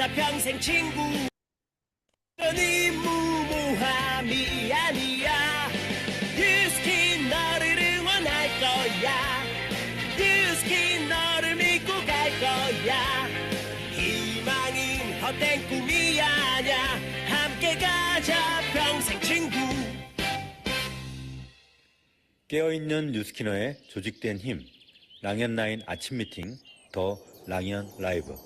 가자 평생 친구. 네 무모함이 아니야. 유스킨 너를 응원할 거야. 유스킨 너를 믿고 갈 거야. 희망은 헛된 꿈이 아냐. 함께 가자 평생 친구. 깨어있는 뉴스키너의 조직된 힘, 랑연9 아침 미팅, 더 랑연 라이브.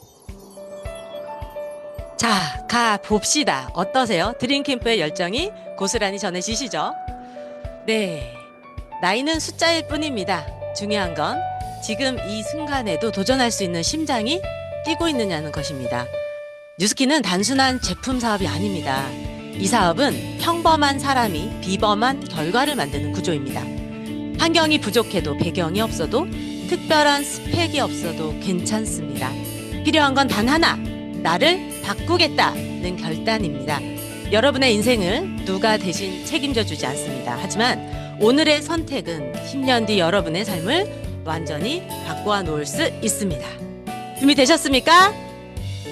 자, 가봅시다. 어떠세요? 드림캠프의 열정이 고스란히 전해지시죠? 네, 나이는 숫자일 뿐입니다. 중요한 건 지금 이 순간에도 도전할 수 있는 심장이 뛰고 있느냐는 것입니다. 뉴스키는 단순한 제품 사업이 아닙니다. 이 사업은 평범한 사람이 비범한 결과를 만드는 구조입니다. 환경이 부족해도 배경이 없어도 특별한 스펙이 없어도 괜찮습니다. 필요한 건 단 하나, 나를 바꾸겠다는 결단입니다. 여러분의 인생을 누가 대신 책임져 주지 않습니다. 하지만 오늘의 선택은 10년 뒤 여러분의 삶을 완전히 바꿔 놓을 수 있습니다. 준비되셨습니까?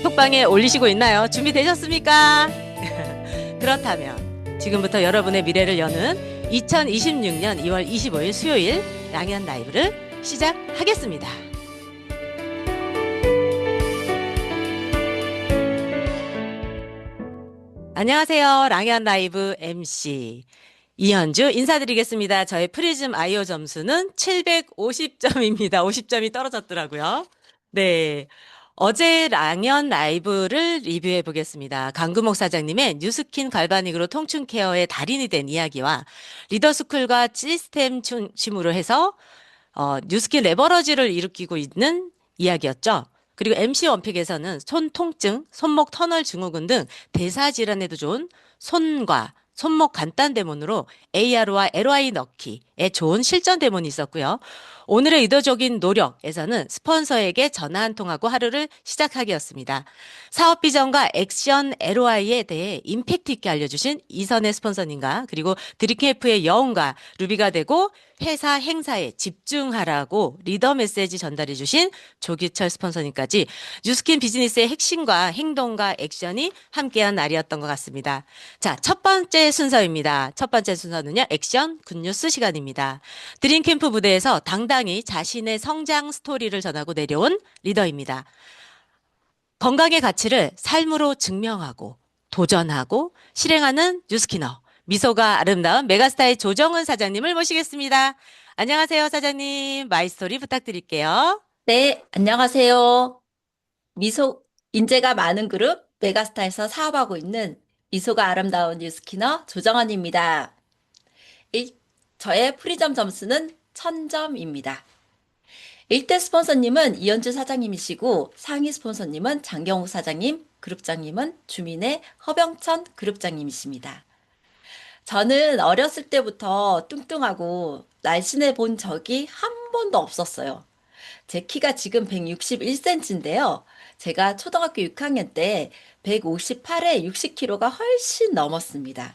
톡방에 올리시고 있나요? 준비되셨습니까? 그렇다면 지금부터 여러분의 미래를 여는 2026년 2월 25일 수요일 랑연 라이브를 시작하겠습니다. 안녕하세요. 랑연 라이브 MC 이현주 인사드리겠습니다. 저의 프리즘 아이오 점수는 750점입니다. 50점이 떨어졌더라고요. 네. 어제 랑연 라이브를 리뷰해 보겠습니다. 강금옥 사장님의 뉴스킨 갈바닉으로 통증 케어의 달인이 된 이야기와 리더스쿨과 시스템 중심으로 해서 뉴스킨 레버러지를 일으키고 있는 이야기였죠. 그리고 MC 원픽에서는 손 통증, 손목 터널 증후군 등 대사 질환에도 좋은 손과 손목 간단 데몬으로 AR과 LY 넣기에 좋은 실전 데몬이 있었고요. 오늘의 의도적인 노력에서는 스폰서에게 전화 한 통하고 하루를 시작하기였습니다. 사업 비전과 액션 ROI에 대해 임팩트 있게 알려주신 이선의 스폰서님과 그리고 드림캠프의 여운과 루비가 되고 회사 행사에 집중하라고 리더 메시지 전달해 주신 조기철 스폰서님까지 뉴스킨 비즈니스의 핵심과 행동과 액션이 함께한 날이었던 것 같습니다. 자, 첫 번째 순서입니다. 첫 번째 순서는요, 액션 굿뉴스 시간입니다. 드림캠프 무대에서 당당히 자신의 성장 스토리를 전하고 내려온 리더입니다. 건강의 가치를 삶으로 증명하고 도전하고 실행하는 뉴스키너. 미소가 아름다운 메가스타의 조정은 사장님을 모시겠습니다. 안녕하세요, 사장님. 마이스토리 부탁드릴게요. 네, 안녕하세요. 미소, 인재가 많은 그룹 메가스타에서 사업하고 있는 미소가 아름다운 뉴스키너 조정원입니다. 저의 프리점 점수는 1000점입니다. 1대 스폰서님은 이현주 사장님이시고 상위 스폰서님은 장경욱 사장님, 그룹장님은 주민의 허병천 그룹장님이십니다. 저는 어렸을 때부터 뚱뚱하고 날씬해 본 적이 한 번도 없었어요. 제 키가 지금 161cm인데요. 제가 초등학교 6학년 때 158에 60kg가 훨씬 넘었습니다.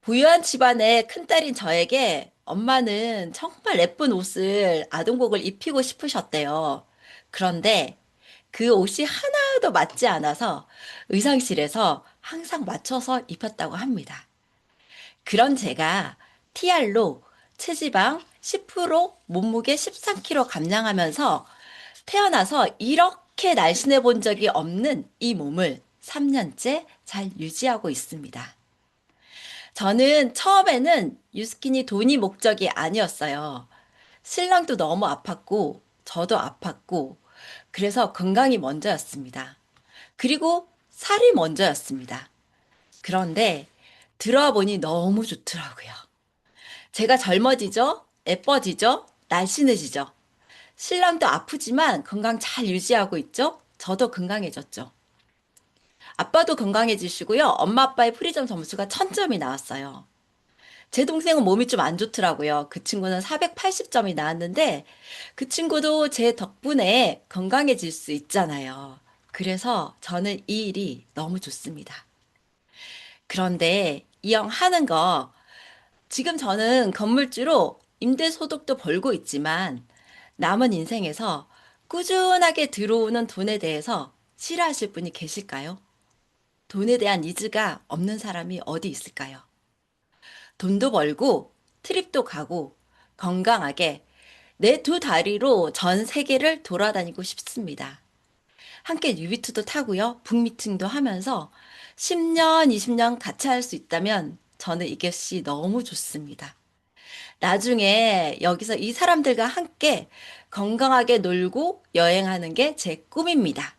부유한 집안의 큰딸인 저에게 엄마는 정말 예쁜 옷을 아동복을 입히고 싶으셨대요. 그런데 그 옷이 하나도 맞지 않아서 의상실에서 항상 맞춰서 입혔다고 합니다. 그런 제가 TR로 체지방 10%, 몸무게 13kg 감량하면서 태어나서 이렇게 날씬해 본 적이 없는 이 몸을 3년째 잘 유지하고 있습니다. 저는 처음에는 뉴스킨이 돈이 목적이 아니었어요. 신랑도 너무 아팠고 저도 아팠고 그래서 건강이 먼저였습니다. 그리고 살이 먼저였습니다. 그런데 들어보니 너무 좋더라고요. 제가 젊어지죠? 예뻐지죠? 날씬해지죠? 신랑도 아프지만 건강 잘 유지하고 있죠? 저도 건강해졌죠. 아빠도 건강해지시고요. 엄마 아빠의 프리점 점수가 1000점이 나왔어요. 제 동생은 몸이 좀 안 좋더라고요. 그 친구는 480점이 나왔는데 그 친구도 제 덕분에 건강해질 수 있잖아요. 그래서 저는 이 일이 너무 좋습니다. 그런데 이 형 하는 거 지금 저는 건물주로 임대소득도 벌고 있지만 남은 인생에서 꾸준하게 들어오는 돈에 대해서 싫어하실 분이 계실까요? 돈에 대한 니즈가 없는 사람이 어디 있을까요? 돈도 벌고 트립도 가고 건강하게 내 두 다리로 전 세계를 돌아다니고 싶습니다. 함께 뉴비투도 타고요. 북미팅도 하면서 10년, 20년 같이 할 수 있다면 저는 이것이 너무 좋습니다. 나중에 여기서 이 사람들과 함께 건강하게 놀고 여행하는 게 제 꿈입니다.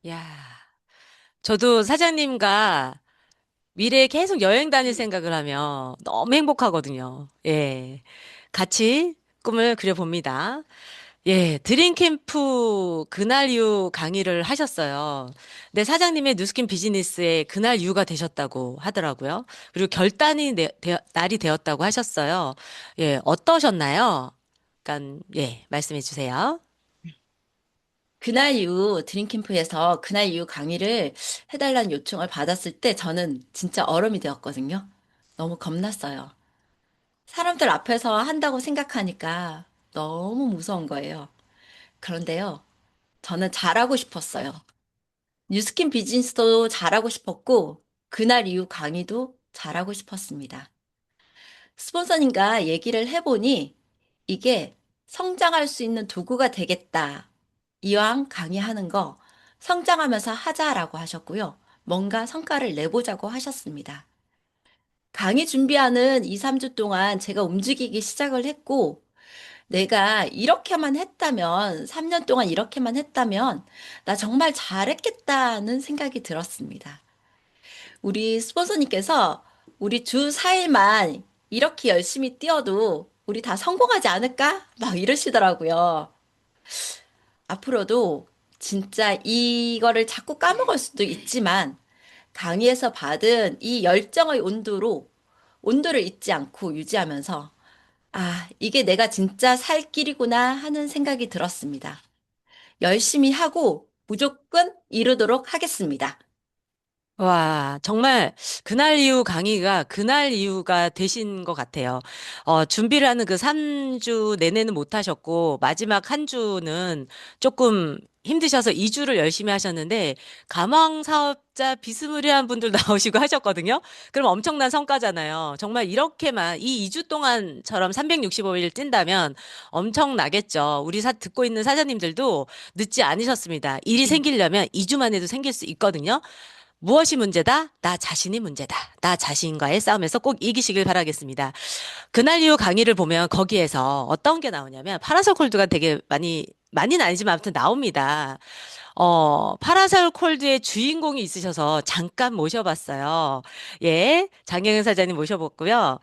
야, 저도 사장님과 미래에 계속 여행 다닐 생각을 하면 너무 행복하거든요. 예. 같이 꿈을 그려봅니다. 예, 드림캠프 그날 이후 강의를 하셨어요. 근데 사장님의 뉴스킨 비즈니스에 그날 이후가 되셨다고 하더라고요. 그리고 결단이 날이 되었다고 하셨어요. 예, 어떠셨나요? 약간, 예, 말씀해 주세요. 그날 이후 드림캠프에서 그날 이후 강의를 해달라는 요청을 받았을 때 저는 진짜 얼음이 되었거든요. 너무 겁났어요. 사람들 앞에서 한다고 생각하니까 너무 무서운 거예요. 그런데요, 저는 잘하고 싶었어요. 뉴스킨 비즈니스도 잘하고 싶었고, 그날 이후 강의도 잘하고 싶었습니다. 스폰서님과 얘기를 해보니 이게 성장할 수 있는 도구가 되겠다. 이왕 강의하는 거 성장하면서 하자라고 하셨고요. 뭔가 성과를 내보자고 하셨습니다. 강의 준비하는 2, 3주 동안 제가 움직이기 시작을 했고, 내가 이렇게만 했다면, 3년 동안 이렇게만 했다면, 나 정말 잘했겠다는 생각이 들었습니다. 우리 스폰서님께서 우리 주 4일만 이렇게 열심히 뛰어도 우리 다 성공하지 않을까? 막 이러시더라고요. 앞으로도 진짜 이거를 자꾸 까먹을 수도 있지만 강의에서 받은 이 열정의 온도를 잊지 않고 유지하면서 아, 이게 내가 진짜 살 길이구나 하는 생각이 들었습니다. 열심히 하고 무조건 이루도록 하겠습니다. 와, 정말 그날 이후 강의가 그날 이후가 되신 것 같아요. 준비를 하는 그 3주 내내는 못 하셨고, 마지막 한 주는 조금 힘드셔서 2주를 열심히 하셨는데, 가망 사업자 비스무리한 분들 나오시고 하셨거든요. 그럼 엄청난 성과잖아요. 정말 이렇게만 이 2주 동안처럼 365일 뛴다면 엄청나겠죠. 우리 듣고 있는 사장님들도 늦지 않으셨습니다. 일이 생기려면 2주만 해도 생길 수 있거든요. 무엇이 문제다? 나 자신이 문제다. 나 자신과의 싸움에서 꼭 이기시길 바라겠습니다. 그날 이후 강의를 보면 거기에서 어떤 게 나오냐면 파라솔 콜드가 되게 많이는 아니지만 아무튼 나옵니다. 파라솔 콜드의 주인공이 있으셔서 잠깐 모셔봤어요. 예, 장경영 사장님 모셔봤고요.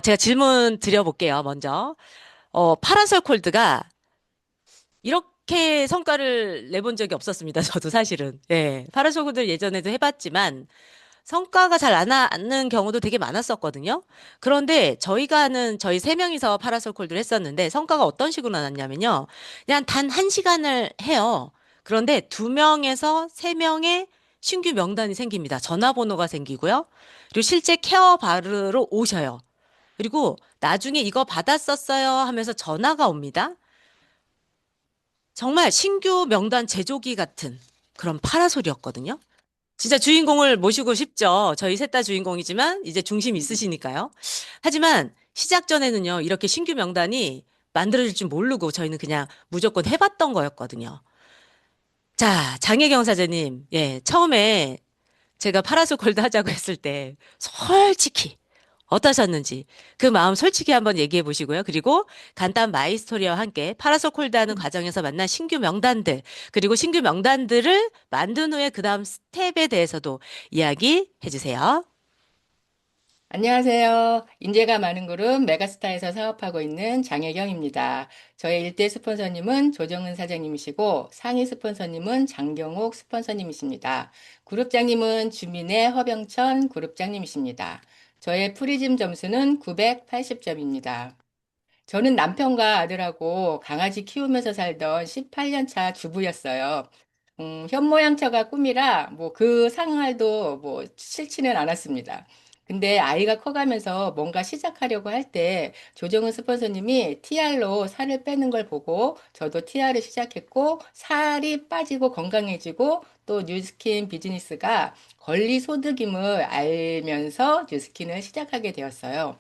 제가 질문 드려볼게요, 먼저. 파라솔 콜드가 이렇게 성과를 내본 적이 없었습니다. 저도 사실은. 예. 파라쇼구들 예전에도 해봤지만 성과가 잘 안 나는 경우도 되게 많았었거든요. 그런데 저희가 하는 저희 세 명이서 파라솔 콜드를 했었는데 성과가 어떤 식으로 나왔냐면요. 그냥 단 한 시간을 해요. 그런데 두 명에서 세 명의 신규 명단이 생깁니다. 전화번호가 생기고요. 그리고 실제 케어 바르러 오셔요. 그리고 나중에 이거 받았었어요 하면서 전화가 옵니다. 정말 신규 명단 제조기 같은 그런 파라솔이었거든요. 진짜 주인공을 모시고 싶죠. 저희 셋 다 주인공이지만 이제 중심 있으시니까요. 하지만 시작 전에는요, 이렇게 신규 명단이 만들어질 줄 모르고 저희는 그냥 무조건 해봤던 거였거든요. 자, 장혜경 사장님, 예, 처음에 제가 파라솔 골드 하자고 했을 때 솔직히 어떠셨는지 그 마음 솔직히 한번 얘기해 보시고요. 그리고 간단 마이 스토리와 함께 파라솔 콜드 하는 과정에서 만난 신규 명단들, 그리고 신규 명단들을 만든 후에 그다음 스텝에 대해서도 이야기해 주세요. 안녕하세요. 인재가 많은 그룹 메가스타에서 사업하고 있는 장혜경입니다. 저의 일대 스폰서님은 조정은 사장님이시고 상위 스폰서님은 장경옥 스폰서님이십니다. 그룹장님은 주민의 허병천 그룹장님이십니다. 저의 프리즘 점수는 980점입니다. 저는 남편과 아들하고 강아지 키우면서 살던 18년 차 주부였어요. 현모양처가 꿈이라 뭐 그 생활도 뭐 싫지는 않았습니다. 근데 아이가 커가면서 뭔가 시작하려고 할 때 조정은 스폰서님이 TR로 살을 빼는 걸 보고 저도 TR을 시작했고 살이 빠지고 건강해지고 또 뉴스킨 비즈니스가 권리 소득임을 알면서 뉴스킨을 시작하게 되었어요.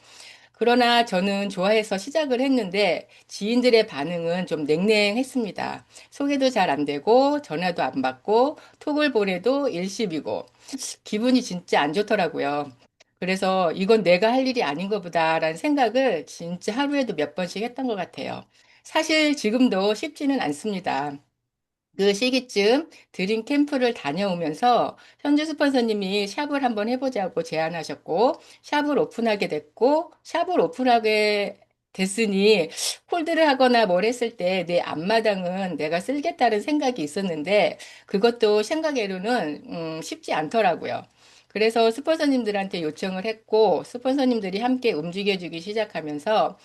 그러나 저는 좋아해서 시작을 했는데 지인들의 반응은 좀 냉랭했습니다. 소개도 잘 안 되고 전화도 안 받고 톡을 보내도 일십이고 기분이 진짜 안 좋더라고요. 그래서 이건 내가 할 일이 아닌 것보다라는 생각을 진짜 하루에도 몇 번씩 했던 것 같아요. 사실 지금도 쉽지는 않습니다. 그 시기쯤 드림 캠프를 다녀오면서 현주 스폰서님이 샵을 한번 해보자고 제안하셨고 샵을 오픈하게 됐고 샵을 오픈하게 됐으니 홀드를 하거나 뭘 했을 때 내 앞마당은 내가 쓸겠다는 생각이 있었는데 그것도 생각외로는 쉽지 않더라고요. 그래서 스폰서님들한테 요청을 했고 스폰서님들이 함께 움직여주기 시작하면서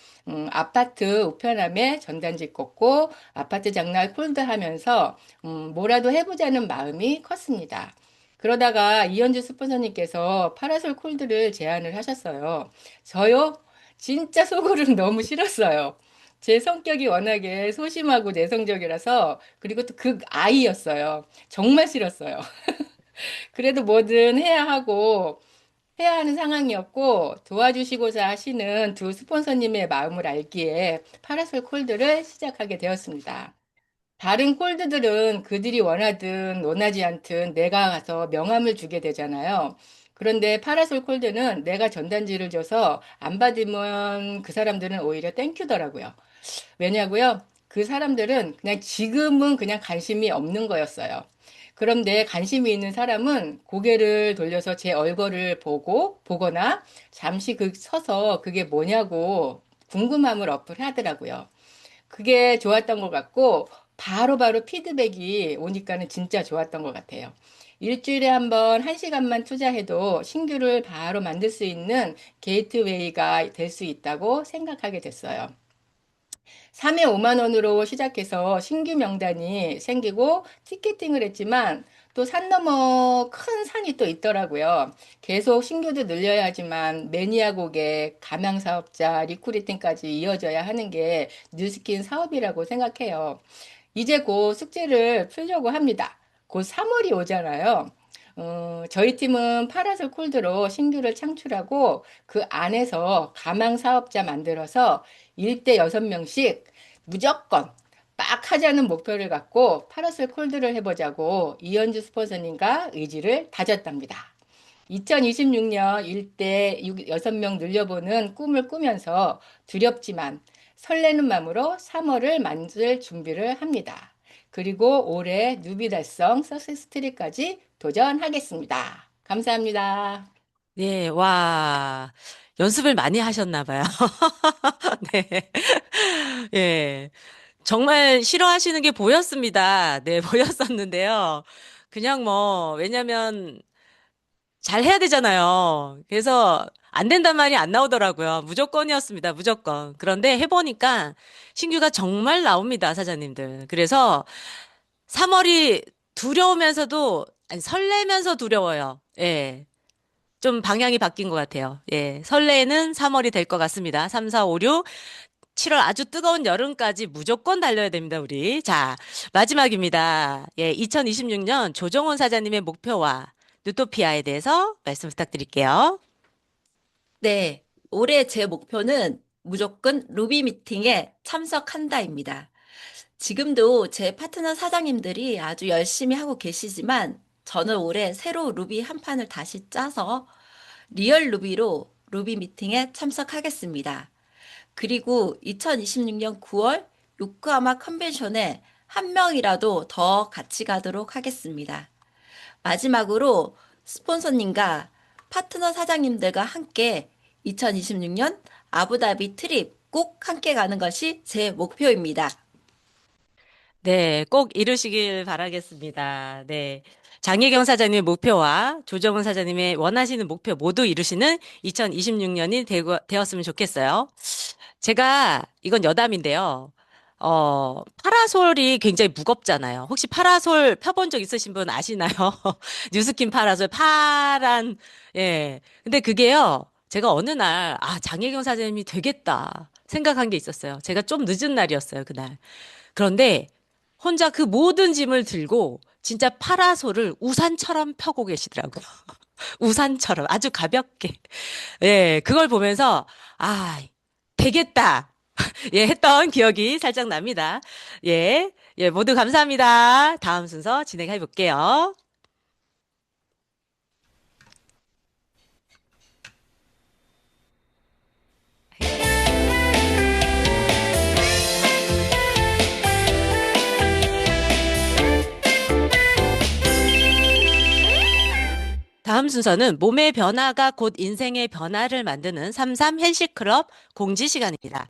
아파트 우편함에 전단지 꽂고 아파트 장날 홀드하면서 뭐라도 해보자는 마음이 컸습니다. 그러다가 이현주 스폰서님께서 파라솔 콜드를 제안을 하셨어요. 저요? 진짜 속으로는 너무 싫었어요. 제 성격이 워낙에 소심하고 내성적이라서 그리고 또 극아이였어요. 정말 싫었어요. 그래도 뭐든 해야 하고 해야 하는 상황이었고 도와주시고자 하시는 두 스폰서님의 마음을 알기에 파라솔 콜드를 시작하게 되었습니다. 다른 콜드들은 그들이 원하든 원하지 않든 내가 가서 명함을 주게 되잖아요. 그런데 파라솔 콜드는 내가 전단지를 줘서 안 받으면 그 사람들은 오히려 땡큐더라고요. 왜냐고요? 그 사람들은 그냥 지금은 그냥 관심이 없는 거였어요. 그런데 관심이 있는 사람은 고개를 돌려서 제 얼굴을 보거나 잠시 서서 그게 뭐냐고 궁금함을 어플하더라고요. 그게 좋았던 것 같고 바로바로 피드백이 오니까는 진짜 좋았던 것 같아요. 일주일에 한 번, 한 시간만 투자해도 신규를 바로 만들 수 있는 게이트웨이가 될 수 있다고 생각하게 됐어요. 3회 5만 원으로 시작해서 신규 명단이 생기고 티켓팅을 했지만 또 산 넘어 큰 산이 또 있더라고요. 계속 신규도 늘려야 하지만 매니아 고객, 가맹 사업자, 리크루팅까지 이어져야 하는 게 뉴스킨 사업이라고 생각해요. 이제 곧 숙제를 풀려고 합니다. 곧 3월이 오잖아요. 저희 팀은 파라솔 콜드로 신규를 창출하고 그 안에서 가망 사업자 만들어서 1대 6명씩 무조건 빡 하자는 목표를 갖고 파라솔 콜드를 해보자고 이현주 스폰서님과 의지를 다졌답니다. 2026년 1대 6명 늘려보는 꿈을 꾸면서 두렵지만 설레는 마음으로 3월을 만들 준비를 합니다. 그리고 올해 뉴비 달성 석세스 트리까지 도전하겠습니다. 감사합니다. 네, 와, 연습을 많이 하셨나 봐요. 네. 예. 정말 싫어하시는 게 보였습니다. 네, 보였었는데요. 그냥 뭐, 왜냐면 잘 해야 되잖아요. 그래서 안 된단 말이 안 나오더라고요. 무조건이었습니다. 무조건. 그런데 해보니까 신규가 정말 나옵니다, 사장님들. 그래서 3월이 두려우면서도, 아니, 설레면서 두려워요. 예. 좀 방향이 바뀐 것 같아요. 예. 설레는 3월이 될 것 같습니다. 3, 4, 5, 6. 7월 아주 뜨거운 여름까지 무조건 달려야 됩니다, 우리. 자, 마지막입니다. 예, 2026년 조정훈 사장님의 목표와 뉴토피아에 대해서 말씀 부탁드릴게요. 네, 올해 제 목표는 무조건 루비 미팅에 참석한다입니다. 지금도 제 파트너 사장님들이 아주 열심히 하고 계시지만 저는 올해 새로 루비 한 판을 다시 짜서 리얼 루비로 루비 미팅에 참석하겠습니다. 그리고 2026년 9월 요코하마 컨벤션에 한 명이라도 더 같이 가도록 하겠습니다. 마지막으로 스폰서님과 파트너 사장님들과 함께 2026년 아부다비 트립 꼭 함께 가는 것이 제 목표입니다. 네, 꼭 이루시길 바라겠습니다. 네. 장혜경 사장님의 목표와 조정은 사장님의 원하시는 목표 모두 이루시는 2026년이 되었으면 좋겠어요. 제가, 이건 여담인데요. 파라솔이 굉장히 무겁잖아요. 혹시 파라솔 펴본 적 있으신 분 아시나요? 뉴스킨 파라솔, 파란, 예. 근데 그게요, 제가 어느 날, 장혜경 사장님이 되겠다 생각한 게 있었어요. 제가 좀 늦은 날이었어요, 그날. 그런데 혼자 그 모든 짐을 들고 진짜 파라솔을 우산처럼 펴고 계시더라고요. 우산처럼 아주 가볍게. 예, 그걸 보면서, 되겠다. 예, 했던 기억이 살짝 납니다. 예, 예, 모두 감사합니다. 다음 순서 진행해 볼게요. 다음 순서는 몸의 변화가 곧 인생의 변화를 만드는 33 헬시클럽 공지 시간입니다.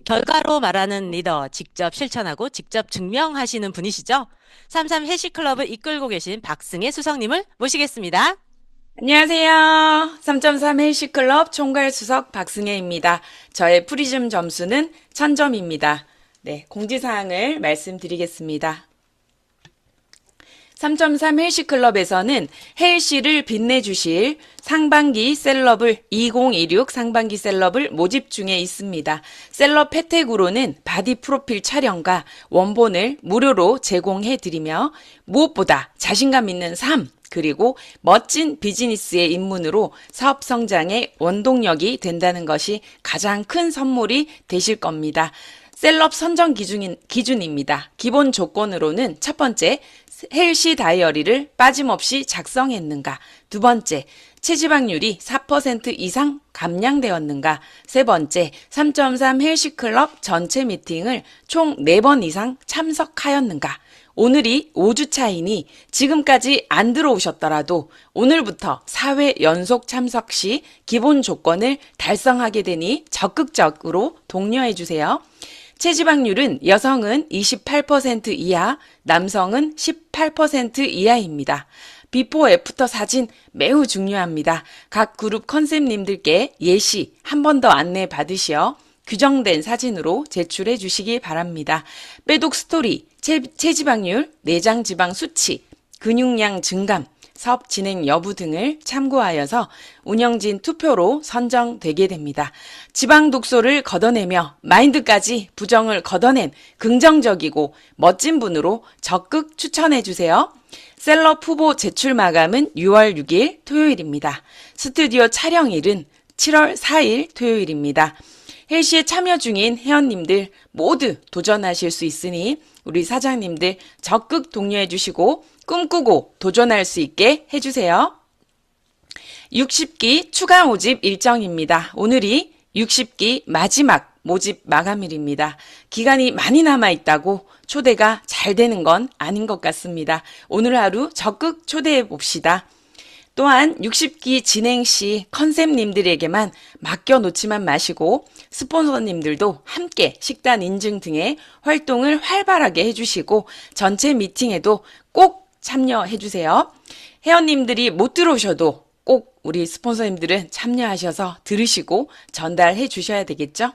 결과로 말하는 리더, 직접 실천하고 직접 증명하시는 분이시죠? 33 헬시클럽을 이끌고 계신 박승혜 수석님을 모시겠습니다. 안녕하세요. 3.3 헬시클럽 총괄수석 박승혜입니다. 저의 프리즘 점수는 1000점입니다. 네, 공지사항을 말씀드리겠습니다. 3.3 헬시클럽에서는 헬시를 빛내주실 상반기 셀럽을 2026 상반기 셀럽을 모집 중에 있습니다. 셀럽 혜택으로는 바디 프로필 촬영과 원본을 무료로 제공해드리며 무엇보다 자신감 있는 삶 그리고 멋진 비즈니스의 입문으로 사업 성장의 원동력이 된다는 것이 가장 큰 선물이 되실 겁니다. 셀럽 선정 기준입니다. 기본 조건으로는 첫 번째, 헬시 다이어리를 빠짐없이 작성했는가. 두 번째, 체지방률이 4% 이상 감량되었는가. 세 번째, 3.3 헬시클럽 전체 미팅을 총 4번 이상 참석하였는가. 오늘이 5주차이니 지금까지 안 들어오셨더라도 오늘부터 4회 연속 참석 시 기본 조건을 달성하게 되니 적극적으로 독려해 주세요. 체지방률은 여성은 28% 이하, 남성은 18% 이하입니다. 비포 애프터 사진 매우 중요합니다. 각 그룹 컨셉님들께 예시 한 번 더 안내 받으시어 규정된 사진으로 제출해 주시기 바랍니다. 빼독 스토리, 체지방률, 내장 지방 수치, 근육량 증감, 사업 진행 여부 등을 참고하여서 운영진 투표로 선정되게 됩니다. 지방 독소를 걷어내며 마인드까지 부정을 걷어낸 긍정적이고 멋진 분으로 적극 추천해 주세요. 셀럽 후보 제출 마감은 6월 6일 토요일입니다. 스튜디오 촬영일은 7월 4일 토요일입니다. 헬시에 참여 중인 회원님들 모두 도전하실 수 있으니 우리 사장님들 적극 독려해 주시고 꿈꾸고 도전할 수 있게 해주세요. 60기 추가 모집 일정입니다. 오늘이 60기 마지막 모집 마감일입니다. 기간이 많이 남아있다고 초대가 잘 되는 건 아닌 것 같습니다. 오늘 하루 적극 초대해 봅시다. 또한 60기 진행 시 컨셉님들에게만 맡겨놓지만 마시고 스폰서님들도 함께 식단 인증 등의 활동을 활발하게 해주시고 전체 미팅에도 꼭 참여해주세요. 회원님들이 못 들어오셔도 꼭 우리 스폰서님들은 참여하셔서 들으시고 전달해 주셔야 되겠죠?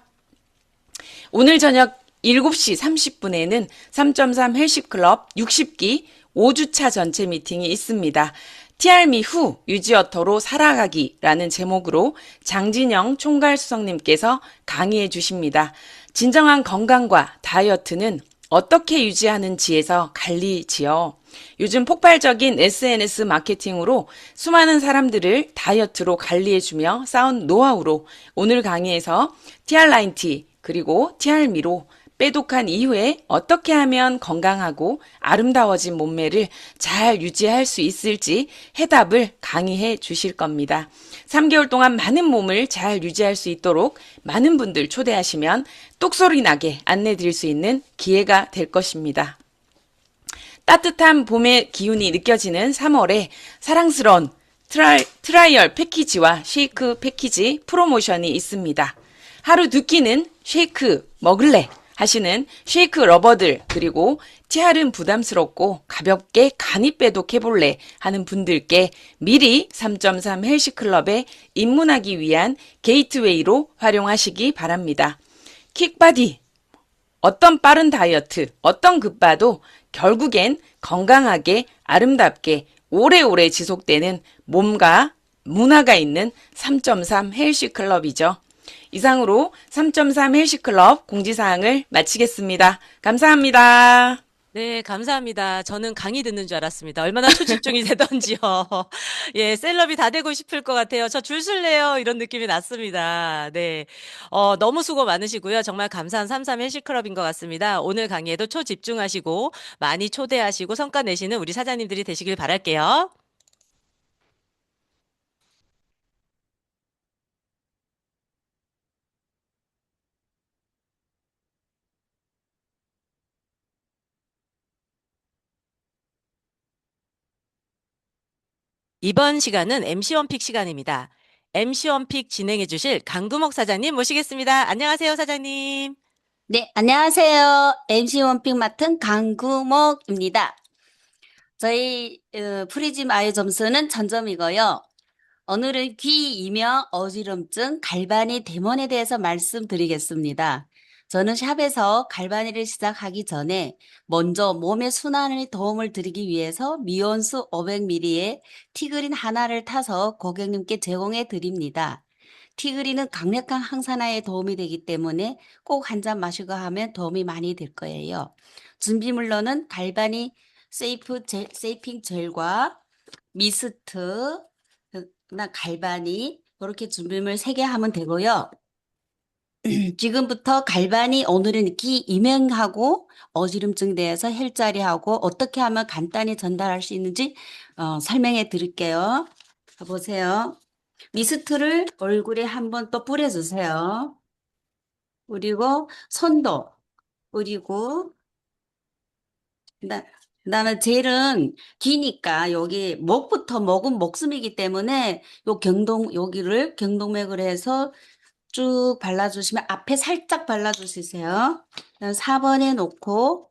오늘 저녁 7시 30분에는 3.3 헬시클럽 60기 5주차 전체 미팅이 있습니다. TR미 후 유지어터로 살아가기라는 제목으로 장진영 총괄수석님께서 강의해 주십니다. 진정한 건강과 다이어트는 어떻게 유지하는지에서 갈리지요. 요즘 폭발적인 SNS 마케팅으로 수많은 사람들을 다이어트로 관리해주며 쌓은 노하우로 오늘 강의에서 TR90 그리고 TR미로 빼독한 이후에 어떻게 하면 건강하고 아름다워진 몸매를 잘 유지할 수 있을지 해답을 강의해 주실 겁니다. 3개월 동안 많은 몸을 잘 유지할 수 있도록 많은 분들 초대하시면 똑소리 나게 안내 드릴 수 있는 기회가 될 것입니다. 따뜻한 봄의 기운이 느껴지는 3월에 사랑스러운 트라이얼 패키지와 쉐이크 패키지 프로모션이 있습니다. 하루 2끼는 쉐이크 먹을래 하시는 쉐이크 러버들 그리고 TR은 부담스럽고 가볍게 간이 빼독해볼래 하는 분들께 미리 3.3 헬시클럽에 입문하기 위한 게이트웨이로 활용하시기 바랍니다. 킥바디 어떤 빠른 다이어트, 어떤 급바도 결국엔 건강하게, 아름답게, 오래오래 지속되는 몸과 문화가 있는 3.3 헬시클럽이죠. 이상으로 3.3 헬시클럽 공지사항을 마치겠습니다. 감사합니다. 네, 감사합니다. 저는 강의 듣는 줄 알았습니다. 얼마나 초집중이 되던지요. 예, 셀럽이 다 되고 싶을 것 같아요. 저 줄 설래요. 이런 느낌이 났습니다. 네. 너무 수고 많으시고요. 정말 감사한 33 헬시클럽인 것 같습니다. 오늘 강의에도 초집중하시고 많이 초대하시고 성과 내시는 우리 사장님들이 되시길 바랄게요. 이번 시간은 MC 원픽 시간입니다. MC 원픽 진행해 주실 강두목 사장님 모시겠습니다. 안녕하세요, 사장님. 네, 안녕하세요. MC 원픽 맡은 강구목입니다. 저희 프리즘 아이 점수는 전점이고요. 오늘은 귀, 이명, 어지럼증, 갈바니, 데몬에 대해서 말씀드리겠습니다. 저는 샵에서 갈바니를 시작하기 전에 먼저 몸의 순환에 도움을 드리기 위해서 미온수 500ml에 티그린 하나를 타서 고객님께 제공해 드립니다. 티그린은 강력한 항산화에 도움이 되기 때문에 꼭 한 잔 마시고 하면 도움이 많이 될 거예요. 준비물로는 갈바니 세이핑 젤과 미스트, 나 갈바니 이렇게 준비물 3개 하면 되고요. 지금부터 갈바니 오늘은 귀 이명하고 어지럼증에 대해서 헬자리하고 어떻게 하면 간단히 전달할 수 있는지 설명해 드릴게요. 보세요. 미스트를 얼굴에 한번 또 뿌려주세요. 그리고 손도 그리고 그다음에 젤은 기니까 여기 목부터 목은 목숨이기 때문에 요 여기를 경동맥을 해서 쭉 발라주시면 앞에 살짝 발라주세요. 4번에 놓고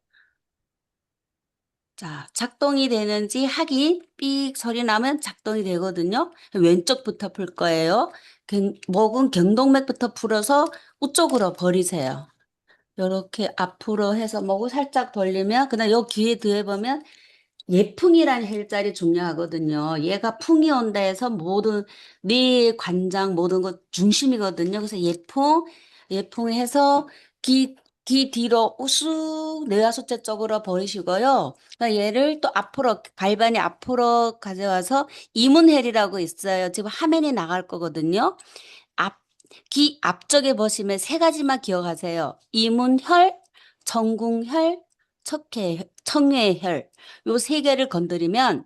자 작동이 되는지 확인 삑 소리 나면 작동이 되거든요. 왼쪽부터 풀 거예요. 목은 경동맥부터 풀어서 우쪽으로 버리세요. 이렇게 앞으로 해서 목을 살짝 돌리면 그다음 요 귀에 대보면 예풍이라는 헬자리 중요하거든요. 얘가 풍이 온다 해서 모든 뇌 관장 모든 것 중심이거든요. 그래서 예풍 해서 귀 뒤로 우쑥 뇌하수체 쪽으로 버리시고요. 그러니까 얘를 또 앞으로 발반이 앞으로 가져와서 이문헬이라고 있어요. 지금 화면에 나갈 거거든요. 귀 앞쪽에 보시면 3가지만 기억하세요. 이문혈, 정궁혈, 청회혈 요 3개를 건드리면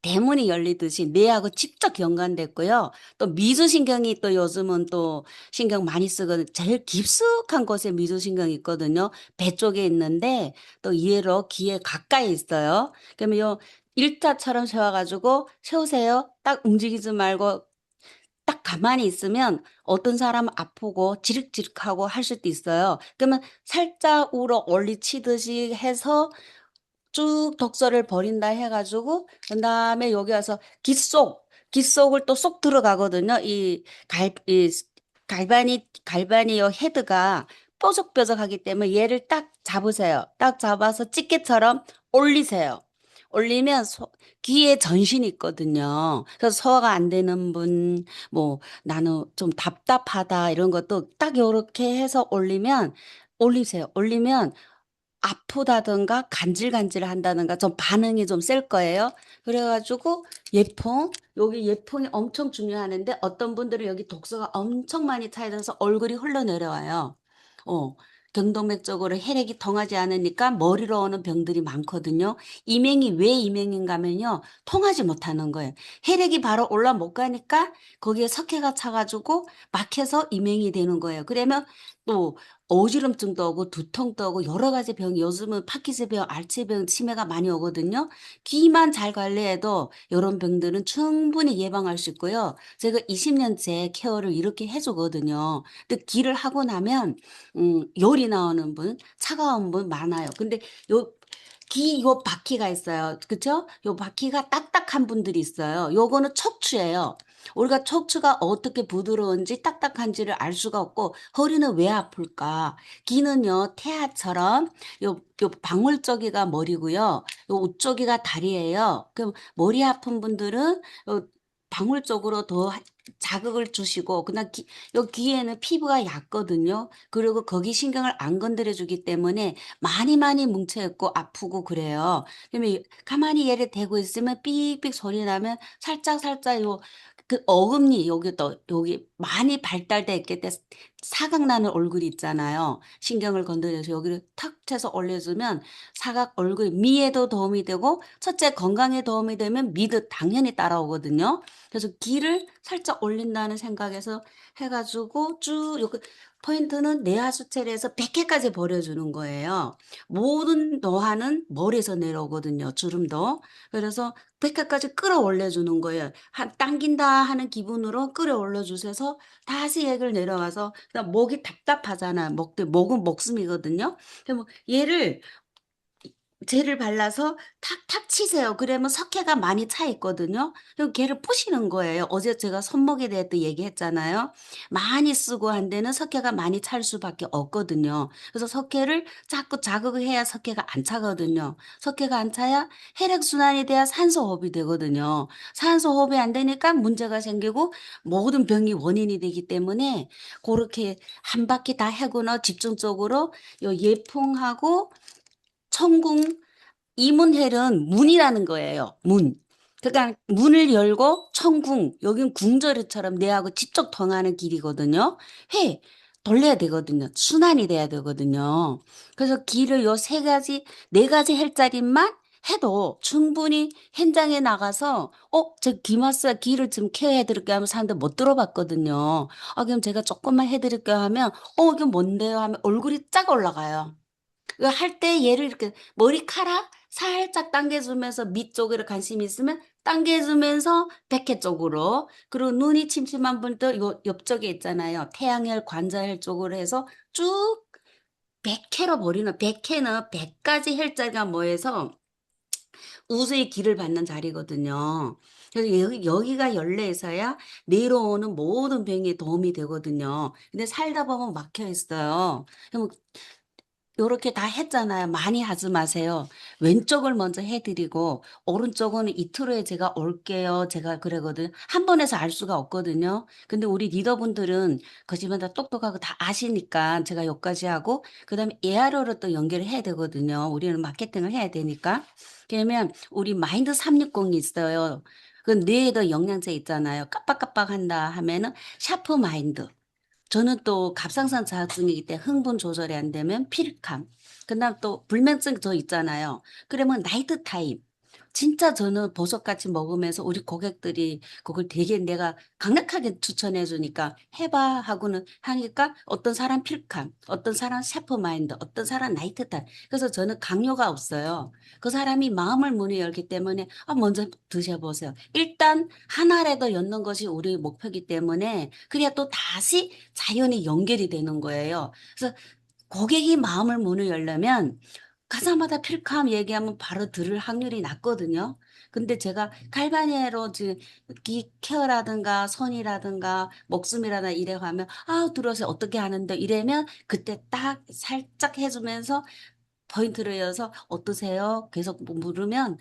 대문이 열리듯이 뇌하고 직접 연관됐고요. 또 미주신경이 또 요즘은 또 신경 많이 쓰거든요. 제일 깊숙한 곳에 미주신경이 있거든요. 배 쪽에 있는데 또 이해로 귀에 가까이 있어요. 그러면 요 일자처럼 세워가지고 세우세요. 딱 움직이지 말고 딱 가만히 있으면 어떤 사람은 아프고 지륵지륵하고 할 수도 있어요. 그러면 살짝 우로 올리치듯이 해서 쭉 독소를 버린다 해가지고 그다음에 여기 와서 귓속을 또 쏙 들어가거든요. 이 갈바니 요 헤드가 뾰족뾰족하기 때문에 얘를 딱 잡으세요. 딱 잡아서 집게처럼 올리세요. 올리면 귀에 전신이 있거든요. 그래서 소화가 안 되는 분, 뭐 나는 좀 답답하다 이런 것도 딱 요렇게 해서 올리세요. 올리면 아프다든가 간질간질 한다든가 좀 반응이 좀 셀 거예요. 그래가지고 여기 예풍이 엄청 중요하는데 어떤 분들은 여기 독소가 엄청 많이 차있어서 얼굴이 흘러내려와요. 경동맥 쪽으로 혈액이 통하지 않으니까 머리로 오는 병들이 많거든요. 이명이 왜 이명인가 하면요. 통하지 못하는 거예요. 혈액이 바로 올라 못 가니까 거기에 석회가 차가지고 막혀서 이명이 되는 거예요. 그러면 또 어지럼증도 오고 두통도 오고 여러 가지 병이 요즘은 파킨슨병, 알츠병, 치매가 많이 오거든요. 귀만 잘 관리해도 이런 병들은 충분히 예방할 수 있고요. 제가 20년째 케어를 이렇게 해주거든요. 근데 귀를 하고 나면 열이 나오는 분, 차가운 분 많아요. 근데 요 바퀴가 있어요. 그쵸? 요 바퀴가 딱딱한 분들이 있어요. 요거는 척추예요. 우리가 척추가 어떻게 부드러운지 딱딱한지를 알 수가 없고, 허리는 왜 아플까? 귀는요, 태아처럼 요 방울적이가 머리고요. 요 우쪽이가 다리예요. 그럼 머리 아픈 분들은 요 방울 쪽으로 더 자극을 주시고, 그다음 요 귀에는 피부가 얕거든요. 그리고 거기 신경을 안 건드려 주기 때문에 많이 많이 뭉쳐 있고 아프고 그래요. 그러면 가만히 얘를 대고 있으면 삑삑 소리 나면 살짝 살짝 요 그 어금니 여기 또 여기 많이 발달돼 있게 돼 사각 나는 얼굴이 있잖아요. 신경을 건드려서 여기를 탁 쳐서 올려주면 사각 얼굴 미에도 도움이 되고 첫째 건강에 도움이 되면 미도 당연히 따라오거든요. 그래서 귀를 살짝 올린다는 생각에서 해가지고 쭉 요거 포인트는 뇌하수체에서 백회까지 버려주는 거예요. 모든 노화는 머리에서 내려오거든요. 주름도. 그래서 백회까지 끌어올려주는 거예요. 당긴다 하는 기분으로 끌어올려 주셔서 다시 액을 내려와서 그다음 목이 답답하잖아요. 목은 목숨이거든요. 그럼 얘를 젤을 발라서 탁탁 치세요. 그러면 석회가 많이 차 있거든요. 그럼 걔를 푸시는 거예요. 어제 제가 손목에 대해 또 얘기했잖아요. 많이 쓰고 한 데는 석회가 많이 찰 수밖에 없거든요. 그래서 석회를 자꾸 자극을 해야 석회가 안 차거든요. 석회가 안 차야 혈액순환이 돼야 산소호흡이 되거든요. 산소호흡이 안 되니까 문제가 생기고 모든 병이 원인이 되기 때문에 그렇게 한 바퀴 다 해고나 집중적으로 요 예풍하고 천궁 이문헬은 문이라는 거예요. 문. 그러니까 문을 열고 천궁, 여긴 궁궐처럼 내하고 직접 통하는 길이거든요. 회 돌려야 되거든요. 순환이 돼야 되거든요. 그래서 길을 요 세 가지, 네 가지 헬짜리만 해도 충분히 현장에 나가서 저 기마스 길을 좀 케어해 드릴게요 하면 사람들 못 들어봤거든요. 그럼 제가 조금만 해드릴게요 하면 이게 뭔데요 하면 얼굴이 쫙 올라가요. 할 때 얘를 이렇게 머리카락 살짝 당겨주면서 밑쪽으로 관심이 있으면 당겨주면서 백회 쪽으로 그리고 눈이 침침한 분들 요 옆쪽에 있잖아요. 태양혈 관자혈 쪽으로 해서 쭉 백회로 버리는 백회는 100가지 혈자가 모여서 우수의 길을 받는 자리거든요. 그래서 여기가 열려있어야 내려오는 모든 병에 도움이 되거든요. 근데 살다 보면 막혀 있어요. 그럼 요렇게 다 했잖아요. 많이 하지 마세요. 왼쪽을 먼저 해드리고 오른쪽은 이틀 후에 제가 올게요. 제가 그러거든요. 한 번에서 알 수가 없거든요. 근데 우리 리더분들은 거짓말 다 똑똑하고 다 아시니까 제가 여기까지 하고 그다음에 AR로로 또 연결을 해야 되거든요. 우리는 마케팅을 해야 되니까. 그러면 우리 마인드 360이 있어요. 그 뇌에도 영양제 있잖아요. 깜빡깜빡한다 하면은 샤프 마인드. 저는 또 갑상선 자극이기 때문에 흥분 조절이 안 되면 피르캄. 그다음 또 불면증 저 있잖아요. 그러면 나이트 타임. 진짜 저는 버섯같이 먹으면서 우리 고객들이 그걸 되게 내가 강력하게 추천해 주니까 해봐 하고는 하니까 어떤 사람 필캄, 어떤 사람 셰프 마인드, 어떤 사람 나이트 타임. 그래서 저는 강요가 없어요. 그 사람이 마음을 문을 열기 때문에 먼저 드셔보세요. 일단 하나라도 엮는 것이 우리 목표이기 때문에 그래야 또 다시 자연히 연결이 되는 거예요. 그래서 고객이 마음을 문을 열려면 가자마자 필캄 얘기하면 바로 들을 확률이 낮거든요. 근데 제가 갈바니에로 지금 귀 케어라든가 손이라든가 목숨이라든가 이래 가면 들어서 어떻게 하는데 이래면 그때 딱 살짝 해주면서 포인트를 이어서 어떠세요? 계속 물으면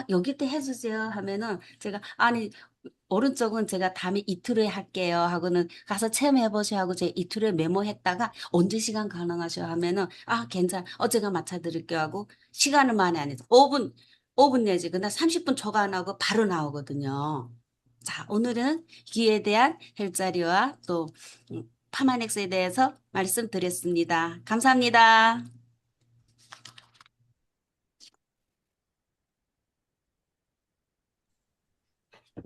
여기 때 해주세요 하면은 제가 아니 오른쪽은 제가 다음에 이틀 후에 할게요 하고는 가서 체험해 보셔 하고 제가 이틀 후에 메모했다가 언제 시간 가능하셔 하면은 괜찮아 제가 맞춰드릴게요 하고 시간을 많이 안 해서 5분 내지 근데 30분 초과 안 하고 바로 나오거든요. 자 오늘은 귀에 대한 헬자리와 또 파마넥스에 대해서 말씀드렸습니다. 감사합니다.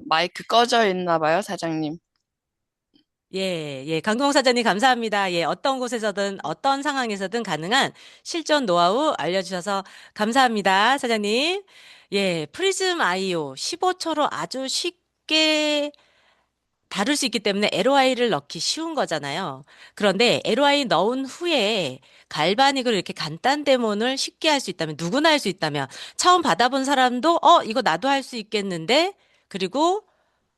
마이크 꺼져 있나 봐요, 사장님. 예, 강동욱 사장님 감사합니다. 예, 어떤 곳에서든 어떤 상황에서든 가능한 실전 노하우 알려주셔서 감사합니다, 사장님. 예, 프리즘 아이오 15초로 아주 쉽게 다룰 수 있기 때문에 LOI를 넣기 쉬운 거잖아요. 그런데 LOI 넣은 후에 갈바닉을 이렇게 간단 데모를 쉽게 할 수 있다면, 누구나 할 수 있다면, 처음 받아본 사람도, 이거 나도 할 수 있겠는데, 그리고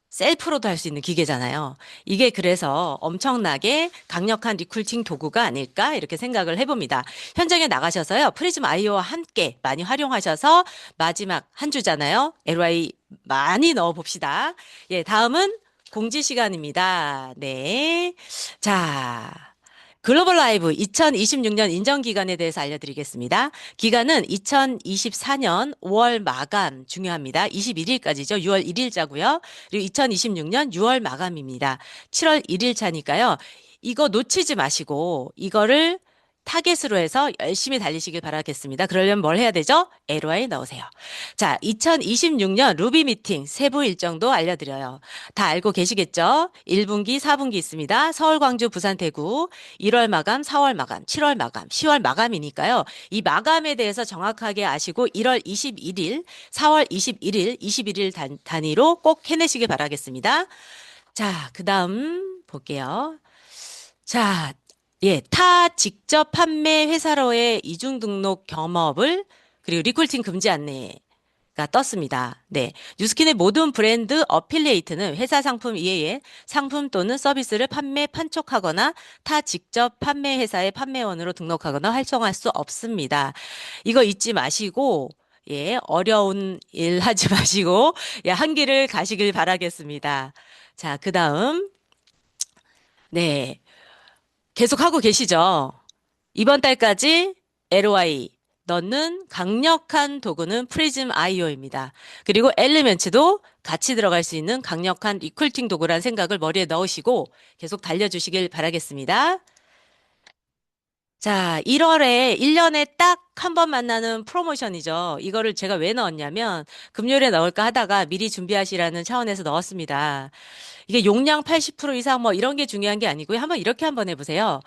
셀프로도 할 수 있는 기계잖아요. 이게 그래서 엄청나게 강력한 리크루팅 도구가 아닐까 이렇게 생각을 해봅니다. 현장에 나가셔서요. 프리즘 아이오와 함께 많이 활용하셔서 마지막 한 주잖아요. LOI 많이 넣어봅시다. 예, 다음은 공지 시간입니다. 네. 자. 글로벌 라이브 2026년 인정 기간에 대해서 알려드리겠습니다. 기간은 2024년 5월 마감 중요합니다. 21일까지죠. 6월 1일자고요. 그리고 2026년 6월 마감입니다. 7월 1일차니까요. 이거 놓치지 마시고 이거를 타겟으로 해서 열심히 달리시길 바라겠습니다. 그러려면 뭘 해야 되죠? LOI 넣으세요. 자, 2026년 루비 미팅 세부 일정도 알려드려요. 다 알고 계시겠죠? 1분기, 4분기 있습니다. 서울, 광주, 부산, 대구, 1월 마감, 4월 마감, 7월 마감, 10월 마감이니까요. 이 마감에 대해서 정확하게 아시고 1월 21일, 4월 21일, 21일 단위로 꼭 해내시길 바라겠습니다. 자, 그 다음 볼게요. 자, 예, 타 직접 판매 회사로의 이중 등록 겸업을 그리고 리콜팅 금지 안내가 떴습니다. 네, 뉴스킨의 모든 브랜드 어필리에이트는 회사 상품 이외에 상품 또는 서비스를 판매, 판촉하거나 타 직접 판매 회사의 판매원으로 등록하거나 활성화할 수 없습니다. 이거 잊지 마시고 예, 어려운 일 하지 마시고 예, 한 길을 가시길 바라겠습니다. 자, 그 다음 네. 계속 하고 계시죠? 이번 달까지 LOI 넣는 강력한 도구는 프리즘 아이오입니다. 그리고 엘리멘츠도 같이 들어갈 수 있는 강력한 리크루팅 도구라는 생각을 머리에 넣으시고 계속 달려주시길 바라겠습니다. 자, 1월에 1년에 딱 한 번 만나는 프로모션이죠. 이거를 제가 왜 넣었냐면 금요일에 넣을까 하다가 미리 준비하시라는 차원에서 넣었습니다. 이게 용량 80% 이상 뭐 이런 게 중요한 게 아니고요. 이렇게 한번 해보세요.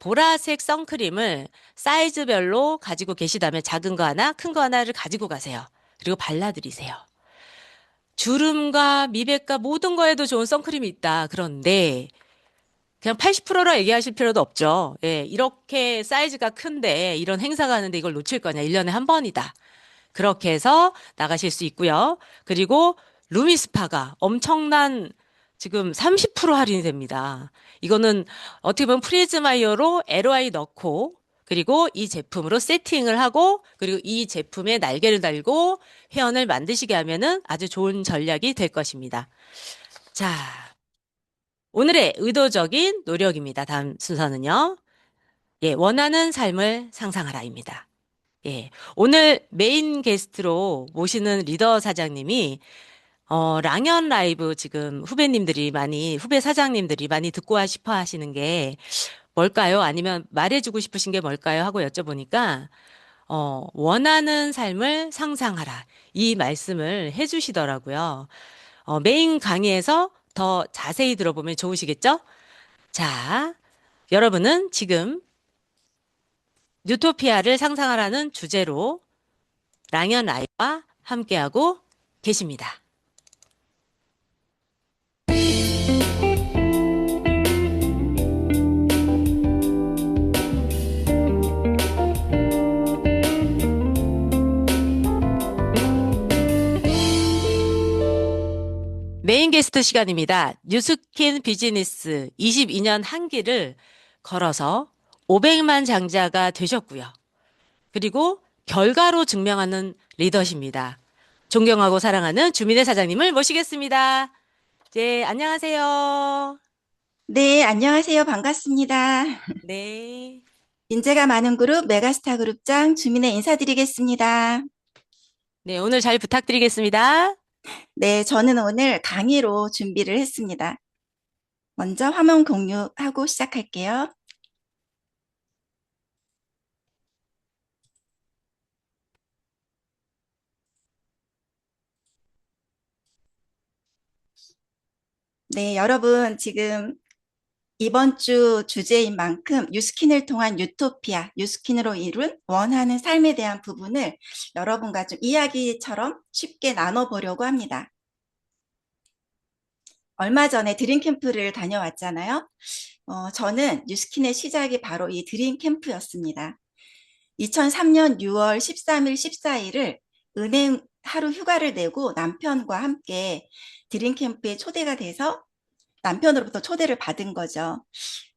보라색 선크림을 사이즈별로 가지고 계시다면 작은 거 하나, 큰 거 하나를 가지고 가세요. 그리고 발라드리세요. 주름과 미백과 모든 거에도 좋은 선크림이 있다. 그런데 그냥 80%라 얘기하실 필요도 없죠. 예, 이렇게 사이즈가 큰데 이런 행사가 하는데 이걸 놓칠 거냐. 1년에 한 번이다. 그렇게 해서 나가실 수 있고요. 그리고 루미스파가 엄청난 지금 30% 할인이 됩니다. 이거는 어떻게 보면 프리즈마이어로 LOI 넣고 그리고 이 제품으로 세팅을 하고 그리고 이 제품에 날개를 달고 회원을 만드시게 하면은 아주 좋은 전략이 될 것입니다. 자, 오늘의 의도적인 노력입니다. 다음 순서는요. 예, 원하는 삶을 상상하라입니다. 예, 오늘 메인 게스트로 모시는 리더 사장님이 랑연 라이브 지금 후배 사장님들이 많이 듣고 싶어 하시는 게 뭘까요? 아니면 말해주고 싶으신 게 뭘까요? 하고 여쭤보니까, 원하는 삶을 상상하라. 이 말씀을 해주시더라고요. 메인 강의에서 더 자세히 들어보면 좋으시겠죠? 자, 여러분은 지금 뉴토피아를 상상하라는 주제로 랑연 라이브와 함께하고 계십니다. 메인 게스트 시간입니다. 뉴스킨 비즈니스 22년 한기를 걸어서 500만 장자가 되셨고요. 그리고 결과로 증명하는 리더십니다. 존경하고 사랑하는 주민의 사장님을 모시겠습니다. 네, 안녕하세요. 네, 안녕하세요. 반갑습니다. 네. 인재가 많은 그룹 메가스타 그룹장 주민의 인사드리겠습니다. 네, 오늘 잘 부탁드리겠습니다. 네, 저는 오늘 강의로 준비를 했습니다. 먼저 화면 공유하고 시작할게요. 네, 여러분 지금 이번 주 주제인 만큼 뉴스킨을 통한 유토피아, 뉴스킨으로 이룬 원하는 삶에 대한 부분을 여러분과 좀 이야기처럼 쉽게 나눠보려고 합니다. 얼마 전에 드림 캠프를 다녀왔잖아요. 저는 뉴스킨의 시작이 바로 이 드림 캠프였습니다. 2003년 6월 13일, 14일을 은행 하루 휴가를 내고 남편과 함께 드림 캠프에 초대가 돼서 남편으로부터 초대를 받은 거죠.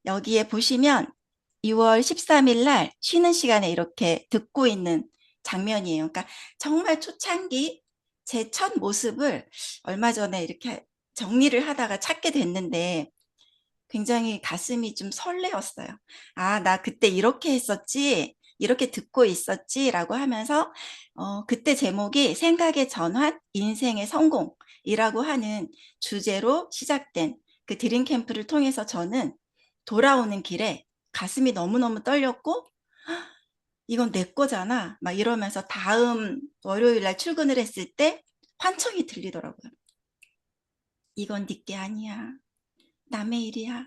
여기에 보시면 2월 13일 날 쉬는 시간에 이렇게 듣고 있는 장면이에요. 그러니까 정말 초창기 제 첫 모습을 얼마 전에 이렇게 정리를 하다가 찾게 됐는데 굉장히 가슴이 좀 설레었어요. 아, 나 그때 이렇게 했었지, 이렇게 듣고 있었지라고 하면서 그때 제목이 생각의 전환, 인생의 성공이라고 하는 주제로 시작된 그 드림 캠프를 통해서 저는 돌아오는 길에 가슴이 너무너무 떨렸고 이건 내 거잖아 막 이러면서 다음 월요일 날 출근을 했을 때 환청이 들리더라고요. 이건 네 게 아니야. 남의 일이야.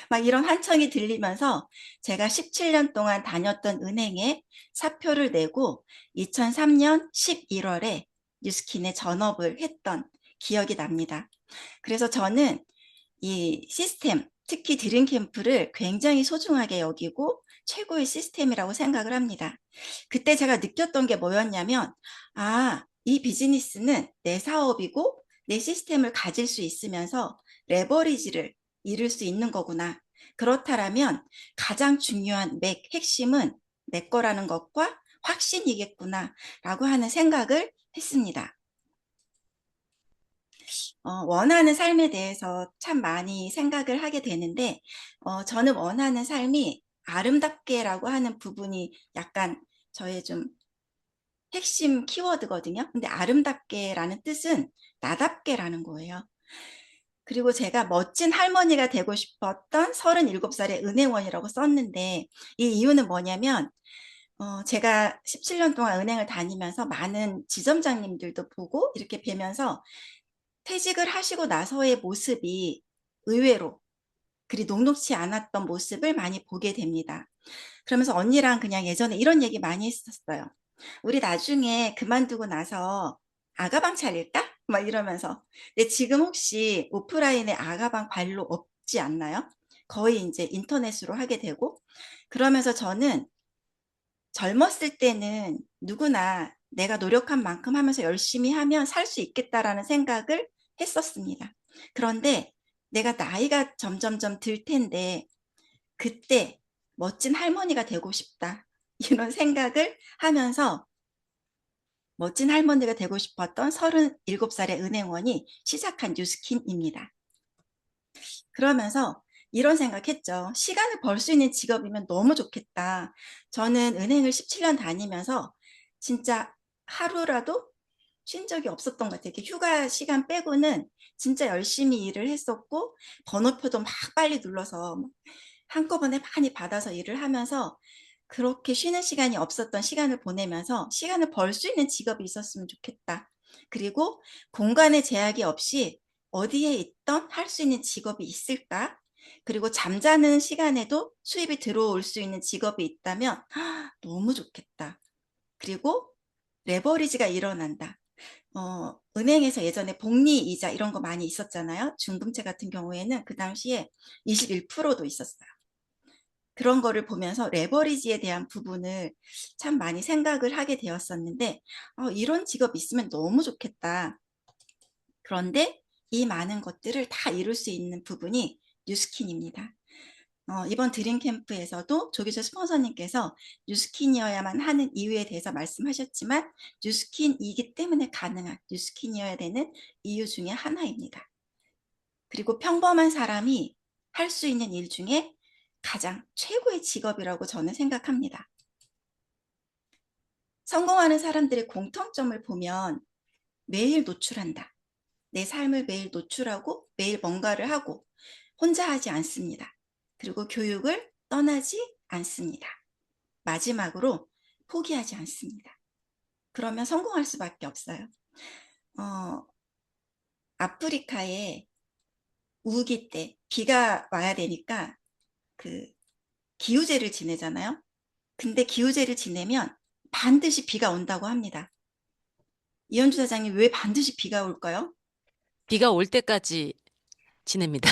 막 이런 환청이 들리면서 제가 17년 동안 다녔던 은행에 사표를 내고 2003년 11월에 뉴스킨에 전업을 했던 기억이 납니다. 그래서 저는 이 시스템, 특히 드림 캠프를 굉장히 소중하게 여기고 최고의 시스템이라고 생각을 합니다. 그때 제가 느꼈던 게 뭐였냐면, 아, 이 비즈니스는 내 사업이고 내 시스템을 가질 수 있으면서 레버리지를 이룰 수 있는 거구나. 그렇다면 가장 중요한 핵심은 내 거라는 것과 확신이겠구나 라고 하는 생각을 했습니다. 원하는 삶에 대해서 참 많이 생각을 하게 되는데, 저는 원하는 삶이 아름답게라고 하는 부분이 약간 저의 좀 핵심 키워드거든요. 근데 아름답게라는 뜻은 나답게라는 거예요. 그리고 제가 멋진 할머니가 되고 싶었던 37살의 은행원이라고 썼는데, 이 이유는 뭐냐면, 제가 17년 동안 은행을 다니면서 많은 지점장님들도 보고 이렇게 뵈면서 퇴직을 하시고 나서의 모습이 의외로 그리 녹록지 않았던 모습을 많이 보게 됩니다. 그러면서 언니랑 그냥 예전에 이런 얘기 많이 했었어요. 우리 나중에 그만두고 나서 아가방 차릴까? 막 이러면서. 근데 지금 혹시 오프라인에 아가방 관로 없지 않나요? 거의 이제 인터넷으로 하게 되고. 그러면서 저는 젊었을 때는 누구나 내가 노력한 만큼 하면서 열심히 하면 살 수 있겠다라는 생각을 했었습니다. 그런데 내가 나이가 점점점 들 텐데 그때 멋진 할머니가 되고 싶다. 이런 생각을 하면서 멋진 할머니가 되고 싶었던 37살의 은행원이 시작한 뉴스킨입니다. 그러면서 이런 생각했죠. 시간을 벌 수 있는 직업이면 너무 좋겠다. 저는 은행을 17년 다니면서 진짜 하루라도 쉰 적이 없었던 것 같아요. 이렇게 휴가 시간 빼고는 진짜 열심히 일을 했었고 번호표도 막 빨리 눌러서 한꺼번에 많이 받아서 일을 하면서 그렇게 쉬는 시간이 없었던 시간을 보내면서 시간을 벌 수 있는 직업이 있었으면 좋겠다. 그리고 공간의 제약이 없이 어디에 있던 할 수 있는 직업이 있을까? 그리고 잠자는 시간에도 수입이 들어올 수 있는 직업이 있다면 너무 좋겠다. 그리고 레버리지가 일어난다. 은행에서 예전에 복리 이자 이런 거 많이 있었잖아요. 중금채 같은 경우에는 그 당시에 21%도 있었어요. 그런 거를 보면서 레버리지에 대한 부분을 참 많이 생각을 하게 되었었는데 이런 직업 있으면 너무 좋겠다. 그런데 이 많은 것들을 다 이룰 수 있는 부분이 뉴스킨입니다. 이번 드림 캠프에서도 조기조 스폰서님께서 뉴스킨이어야만 하는 이유에 대해서 말씀하셨지만 뉴스킨이기 때문에 가능한 뉴스킨이어야 되는 이유 중에 하나입니다. 그리고 평범한 사람이 할 수 있는 일 중에 가장 최고의 직업이라고 저는 생각합니다. 성공하는 사람들의 공통점을 보면 매일 노출한다. 내 삶을 매일 노출하고 매일 뭔가를 하고 혼자 하지 않습니다. 그리고 교육을 떠나지 않습니다. 마지막으로 포기하지 않습니다. 그러면 성공할 수밖에 없어요. 아프리카에 우기 때 비가 와야 되니까 그 기우제를 지내잖아요. 근데 기우제를 지내면 반드시 비가 온다고 합니다. 이현주 사장님 왜 반드시 비가 올까요? 비가 올 때까지 지냅니다.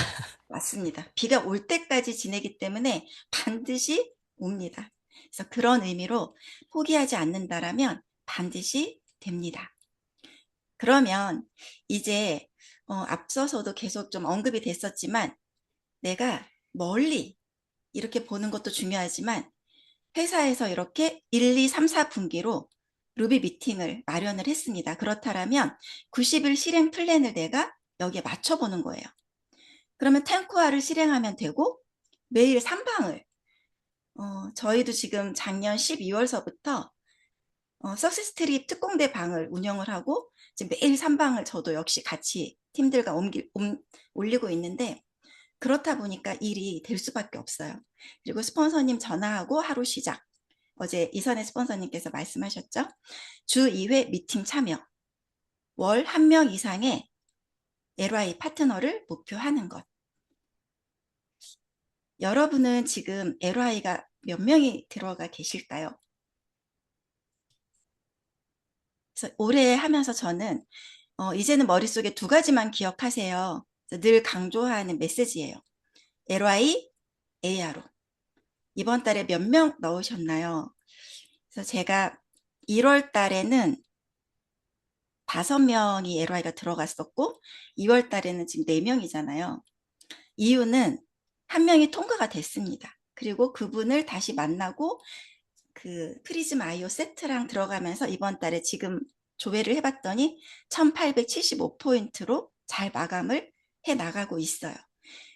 맞습니다. 비가 올 때까지 지내기 때문에 반드시 옵니다. 그래서 그런 의미로 포기하지 않는다라면 반드시 됩니다. 그러면 이제 앞서서도 계속 좀 언급이 됐었지만 내가 멀리 이렇게 보는 것도 중요하지만 회사에서 이렇게 1, 2, 3, 4분기로 루비 미팅을 마련을 했습니다. 그렇다면 90일 실행 플랜을 내가 여기에 맞춰보는 거예요. 그러면 탱크화를 실행하면 되고 매일 3방을 저희도 지금 작년 12월서부터 석세스 트립 특공대 방을 운영을 하고 지금 매일 3방을 저도 역시 같이 팀들과 올리고 있는데 그렇다 보니까 일이 될 수밖에 없어요. 그리고 스폰서님 전화하고 하루 시작. 어제 이선의 스폰서님께서 말씀하셨죠. 주 2회 미팅 참여. 월 1명 이상의 LY 파트너를 목표하는 것. 여러분은 지금 LY가 몇 명이 들어가 계실까요? 그래서 올해 하면서 저는 이제는 머릿속에 2가지만 기억하세요. 늘 강조하는 메시지예요. LY, ARO. 이번 달에 몇 명 넣으셨나요? 그래서 제가 1월 달에는 5명이 LY가 들어갔었고 2월 달에는 지금 4명이잖아요. 이유는 1명이 통과가 됐습니다. 그리고 그분을 다시 만나고 그 프리즘 아이오 세트랑 들어가면서 이번 달에 지금 조회를 해봤더니 1875포인트로 잘 마감을 해 나가고 있어요.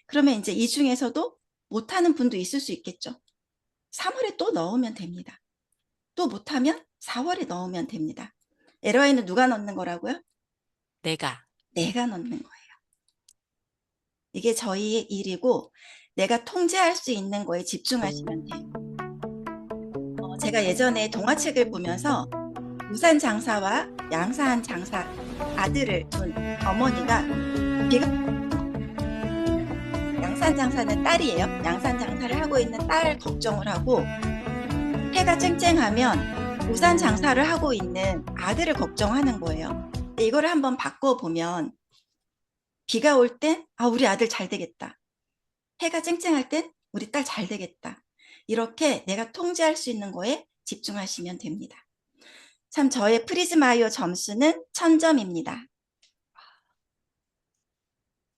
그러면 이제 이 중에서도 못하는 분도 있을 수 있겠죠. 3월에 또 넣으면 됩니다. 또 못하면 4월에 넣으면 됩니다. LY는 누가 넣는 거라고요? 내가. 내가 넣는 거예요. 이게 저희의 일이고 내가 통제할 수 있는 거에 집중하시면 돼요. 제가 예전에 동화책을 보면서 우산 장사와 양산 장사 아들을 둔 어머니가 양산 장사는 딸이에요. 양산 장사를 하고 있는 딸 걱정을 하고 해가 쨍쨍하면 우산 장사를 하고 있는 아들을 걱정하는 거예요. 근데 이거를 한번 바꿔보면 비가 올 땐 우리 아들 잘 되겠다. 해가 쨍쨍할 땐 우리 딸 잘 되겠다. 이렇게 내가 통제할 수 있는 거에 집중하시면 됩니다. 참 저의 프리즘 아이오 점수는 1000점입니다.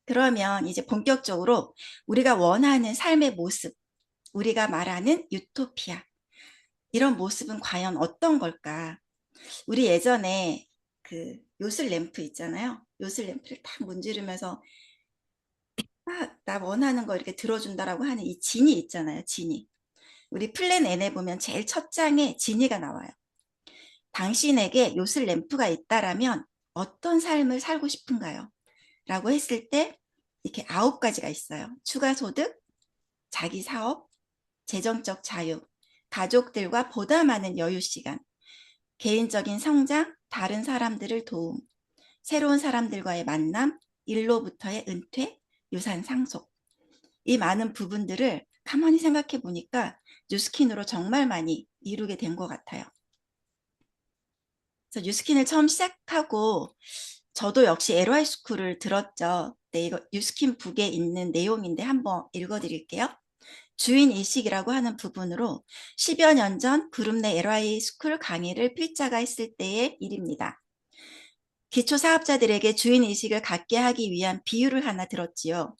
그러면 이제 본격적으로 우리가 원하는 삶의 모습, 우리가 말하는 유토피아, 이런 모습은 과연 어떤 걸까? 우리 예전에 그 요술 램프 있잖아요. 요술 램프를 딱 문지르면서 나 원하는 거 이렇게 들어준다라고 하는 이 지니 있잖아요. 지니. 우리 플랜 N에 보면 제일 첫 장에 지니가 나와요. 당신에게 요술 램프가 있다라면 어떤 삶을 살고 싶은가요? 라고 했을 때 이렇게 9가지가 있어요. 추가 소득, 자기 사업, 재정적 자유, 가족들과 보다 많은 여유 시간, 개인적인 성장, 다른 사람들을 도움, 새로운 사람들과의 만남, 일로부터의 은퇴, 유산 상속. 이 많은 부분들을 가만히 생각해 보니까 뉴스킨으로 정말 많이 이루게 된 것 같아요. 그래서 뉴스킨을 처음 시작하고 저도 역시 LY 스쿨을 들었죠. 네, 이거 뉴스킨 북에 있는 내용인데 한번 읽어드릴게요. 주인의식이라고 하는 부분으로 10여 년 전 그룹 내 LY 스쿨 강의를 필자가 했을 때의 일입니다. 기초사업자들에게 주인의식을 갖게 하기 위한 비유를 하나 들었지요.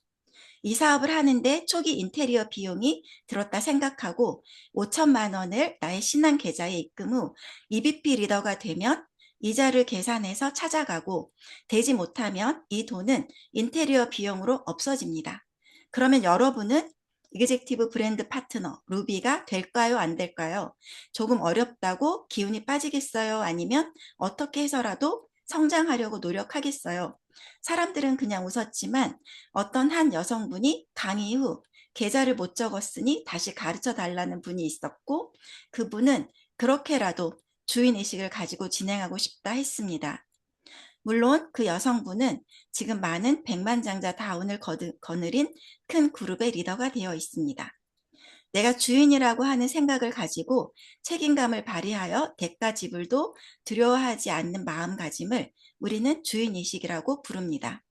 이 사업을 하는데 초기 인테리어 비용이 들었다 생각하고 5천만 원을 나의 신한 계좌에 입금 후 EBP 리더가 되면 이자를 계산해서 찾아가고 되지 못하면 이 돈은 인테리어 비용으로 없어집니다. 그러면 여러분은 이그젝티브 브랜드 파트너 루비가 될까요? 안 될까요? 조금 어렵다고 기운이 빠지겠어요? 아니면 어떻게 해서라도 성장하려고 노력하겠어요? 사람들은 그냥 웃었지만 어떤 한 여성분이 강의 후 계좌를 못 적었으니 다시 가르쳐 달라는 분이 있었고 그분은 그렇게라도 주인의식을 가지고 진행하고 싶다 했습니다. 물론 그 여성분은 지금 많은 백만장자 다운을 거느린 큰 그룹의 리더가 되어 있습니다. 내가 주인이라고 하는 생각을 가지고 책임감을 발휘하여 대가 지불도 두려워하지 않는 마음가짐을 우리는 주인의식이라고 부릅니다.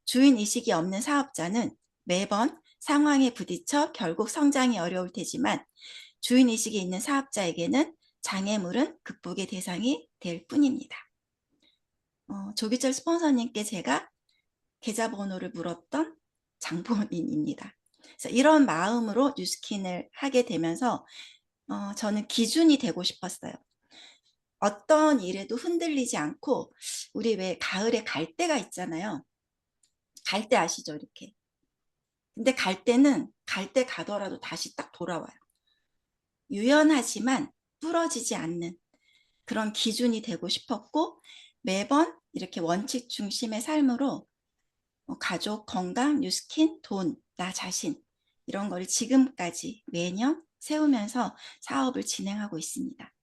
주인의식이 없는 사업자는 매번 상황에 부딪혀 결국 성장이 어려울 테지만 주인의식이 있는 사업자에게는 장애물은 극복의 대상이 될 뿐입니다. 조기철 스폰서님께 제가 계좌번호를 물었던 장본인입니다. 그래서 이런 마음으로 뉴스킨을 하게 되면서 저는 기준이 되고 싶었어요. 어떤 일에도 흔들리지 않고 우리 왜 가을에 갈대가 있잖아요. 갈대 아시죠? 이렇게. 근데 갈대는 갈대 가더라도 다시 딱 돌아와요. 유연하지만 부러지지 않는 그런 기준이 되고 싶었고 매번 이렇게 원칙 중심의 삶으로 가족, 건강, 뉴스킨, 돈, 나 자신 이런 걸 지금까지 매년 세우면서 사업을 진행하고 있습니다.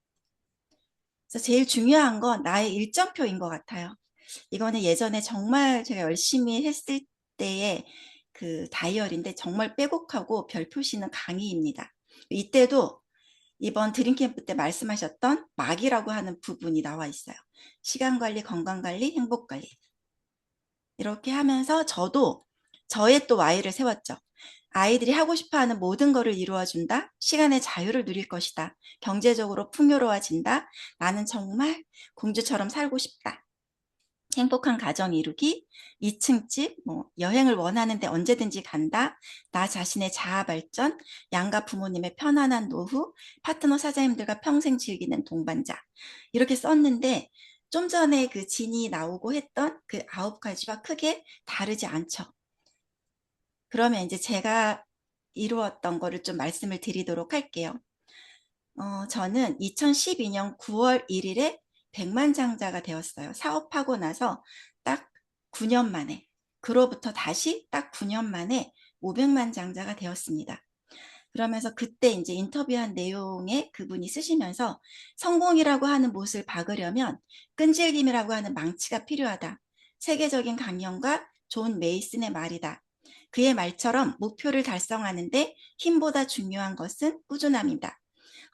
그래서 제일 중요한 건 나의 일정표인 것 같아요. 이거는 예전에 정말 제가 열심히 했을 때의 그 다이어리인데 정말 빼곡하고 별 표시는 강의입니다. 이때도 이번 드림캠프 때 말씀하셨던 막이라고 하는 부분이 나와 있어요. 시간관리, 건강관리, 행복관리. 이렇게 하면서 저도 저의 또 Y를 세웠죠. 아이들이 하고 싶어하는 모든 것을 이루어준다. 시간의 자유를 누릴 것이다. 경제적으로 풍요로워진다. 나는 정말 공주처럼 살고 싶다. 행복한 가정 이루기, 2층 집, 여행을 원하는데 언제든지 간다, 나 자신의 자아 발전, 양가 부모님의 편안한 노후, 파트너 사장님들과 평생 즐기는 동반자. 이렇게 썼는데 좀 전에 그 진이 나오고 했던 그 9가지와 크게 다르지 않죠. 그러면 이제 제가 이루었던 거를 좀 말씀을 드리도록 할게요. 저는 2012년 9월 1일에 백만장자가 되었어요. 사업하고 나서 딱 9년 만에, 그로부터 다시 딱 9년 만에 500만 장자가 되었습니다. 그러면서 그때 이제 인터뷰한 내용에 그분이 쓰시면서 성공이라고 하는 못을 박으려면 끈질김이라고 하는 망치가 필요하다. 세계적인 강연가 존 메이슨의 말이다. 그의 말처럼 목표를 달성하는데 힘보다 중요한 것은 꾸준함이다.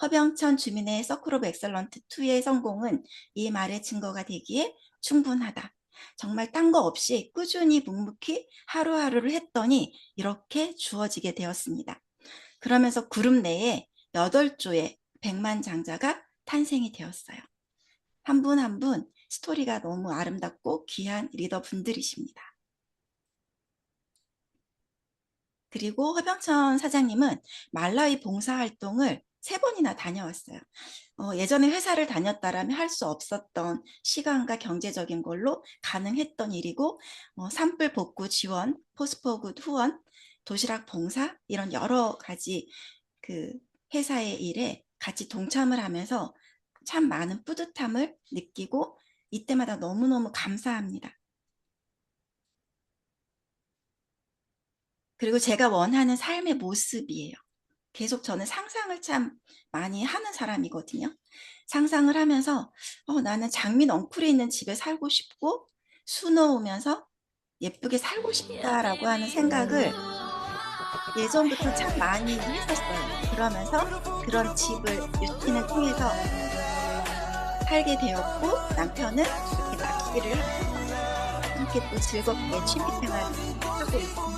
허병천 주민의 서클 오브 엑설런트 2의 성공은 이 말의 증거가 되기에 충분하다. 정말 딴 거 없이 꾸준히 묵묵히 하루하루를 했더니 이렇게 주어지게 되었습니다. 그러면서 그룹 내에 8조의 100만 장자가 탄생이 되었어요. 한 분 한 분 스토리가 너무 아름답고 귀한 리더분들이십니다. 그리고 허병천 사장님은 말라위 봉사활동을 3번이나 다녀왔어요. 예전에 회사를 다녔다라면 할 수 없었던 시간과 경제적인 걸로 가능했던 일이고 산불 복구 지원, 포스포굿 후원, 도시락 봉사 이런 여러 가지 그 회사의 일에 같이 동참을 하면서 참 많은 뿌듯함을 느끼고 이때마다 너무너무 감사합니다. 그리고 제가 원하는 삶의 모습이에요. 계속 저는 상상을 참 많이 하는 사람이거든요. 상상을 하면서 나는 장민 엉쿨이 있는 집에 살고 싶고 수놓으면서 예쁘게 살고 싶다라고 하는 생각을 예전부터 참 많이 했었어요. 그러면서 그런 집을 뉴스킨을 통해서 살게 되었고 남편은 이렇게 낚시를 함께 또 즐겁게 취미생활을 하고 있습니다.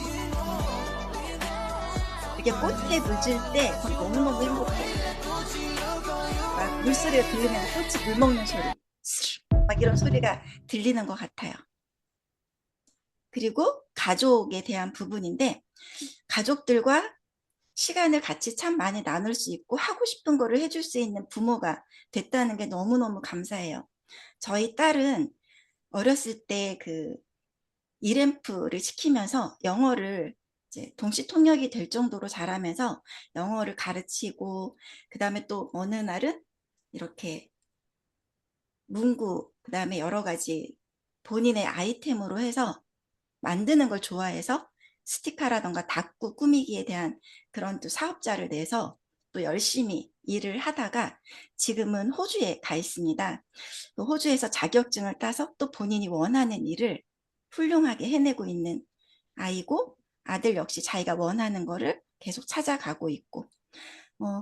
이게 꽃에 물 줄 때 너무너무 행복해요. 막 물소리가 들리면 꽃이 물 먹는 소리, 막 이런 소리가 들리는 것 같아요. 그리고 가족에 대한 부분인데 가족들과 시간을 같이 참 많이 나눌 수 있고 하고 싶은 거를 해줄 수 있는 부모가 됐다는 게 너무너무 감사해요. 저희 딸은 어렸을 때 그 이램프를 시키면서 영어를 이제 동시 통역이 될 정도로 잘하면서 영어를 가르치고 그다음에 또 어느 날은 이렇게 문구 그다음에 여러 가지 본인의 아이템으로 해서 만드는 걸 좋아해서 스티커라던가 닦고 꾸미기에 대한 그런 또 사업자를 내서 또 열심히 일을 하다가 지금은 호주에 가 있습니다. 또 호주에서 자격증을 따서 또 본인이 원하는 일을 훌륭하게 해내고 있는 아이고 아들 역시 자기가 원하는 거를 계속 찾아가고 있고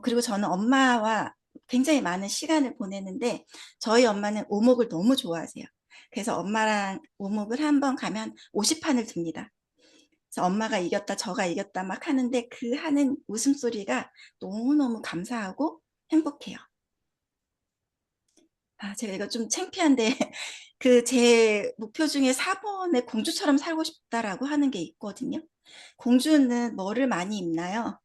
그리고 저는 엄마와 굉장히 많은 시간을 보내는데 저희 엄마는 오목을 너무 좋아하세요. 그래서 엄마랑 오목을 한번 가면 50판을 둡니다. 그래서 엄마가 이겼다, 저가 이겼다 막 하는데 그 하는 웃음소리가 너무너무 감사하고 행복해요. 제가 이거 좀 창피한데 그 제 목표 중에 4번에 공주처럼 살고 싶다라고 하는 게 있거든요. 공주는 뭐를 많이 입나요?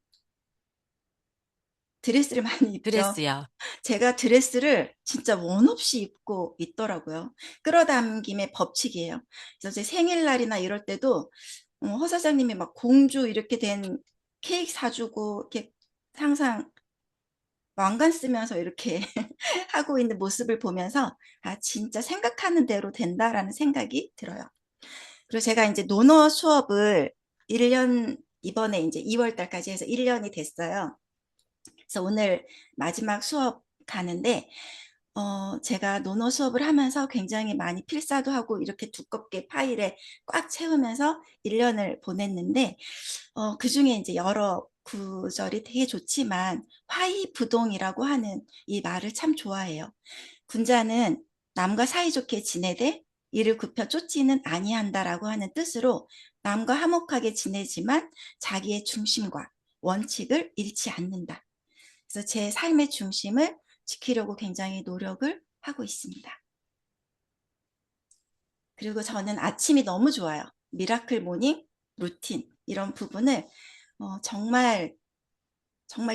드레스를 많이 입죠. 드레스요. 제가 드레스를 진짜 원 없이 입고 있더라고요. 끌어당김의 법칙이에요. 그래서 제 생일날이나 이럴 때도 허 사장님이 막 공주 이렇게 된 케이크 사주고 이렇게 항상 왕관 쓰면서 이렇게 하고 있는 모습을 보면서 진짜 생각하는 대로 된다라는 생각이 들어요. 그리고 제가 이제 논어 수업을 1년 이번에 이제 2월 달까지 해서 1년이 됐어요. 그래서 오늘 마지막 수업 가는데 제가 논어 수업을 하면서 굉장히 많이 필사도 하고 이렇게 두껍게 파일에 꽉 채우면서 1년을 보냈는데 그중에 이제 여러 구절이 되게 좋지만 화의부동이라고 하는 이 말을 참 좋아해요. 군자는 남과 사이좋게 지내되 이를 굽혀 쫓지는 아니한다라고 하는 뜻으로 남과 화목하게 지내지만 자기의 중심과 원칙을 잃지 않는다. 그래서 제 삶의 중심을 지키려고 굉장히 노력을 하고 있습니다. 그리고 저는 아침이 너무 좋아요. 미라클 모닝, 루틴 이런 부분을 정말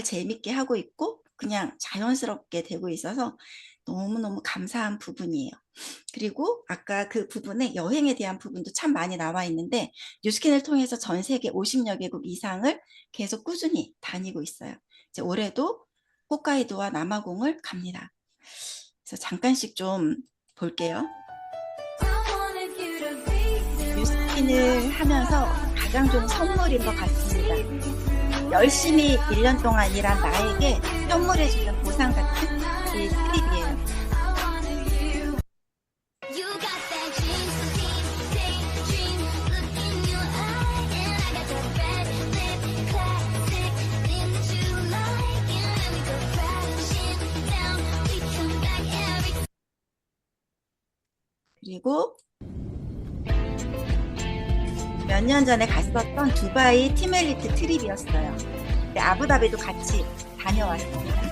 재밌게 하고 있고 그냥 자연스럽게 되고 있어서 너무너무 감사한 부분이에요. 그리고 아까 그 부분에 여행에 대한 부분도 참 많이 나와 있는데 뉴스킨을 통해서 전 세계 50여 개국 이상을 계속 꾸준히 다니고 있어요. 이제 올해도 홋카이도와 남아공을 갑니다. 그래서 잠깐씩 좀 볼게요. 뉴스킨을 하면서 가장 좋은 선물인 것 같습니다. 열심히 1년 동안 일한 나에게 선물해주는 보상 같은 이 트립이에요. 그리고 몇 년 전에 갔었던 두바이 팀엘리트 트립이었어요. 근데 아부다비도 같이 다녀왔습니다.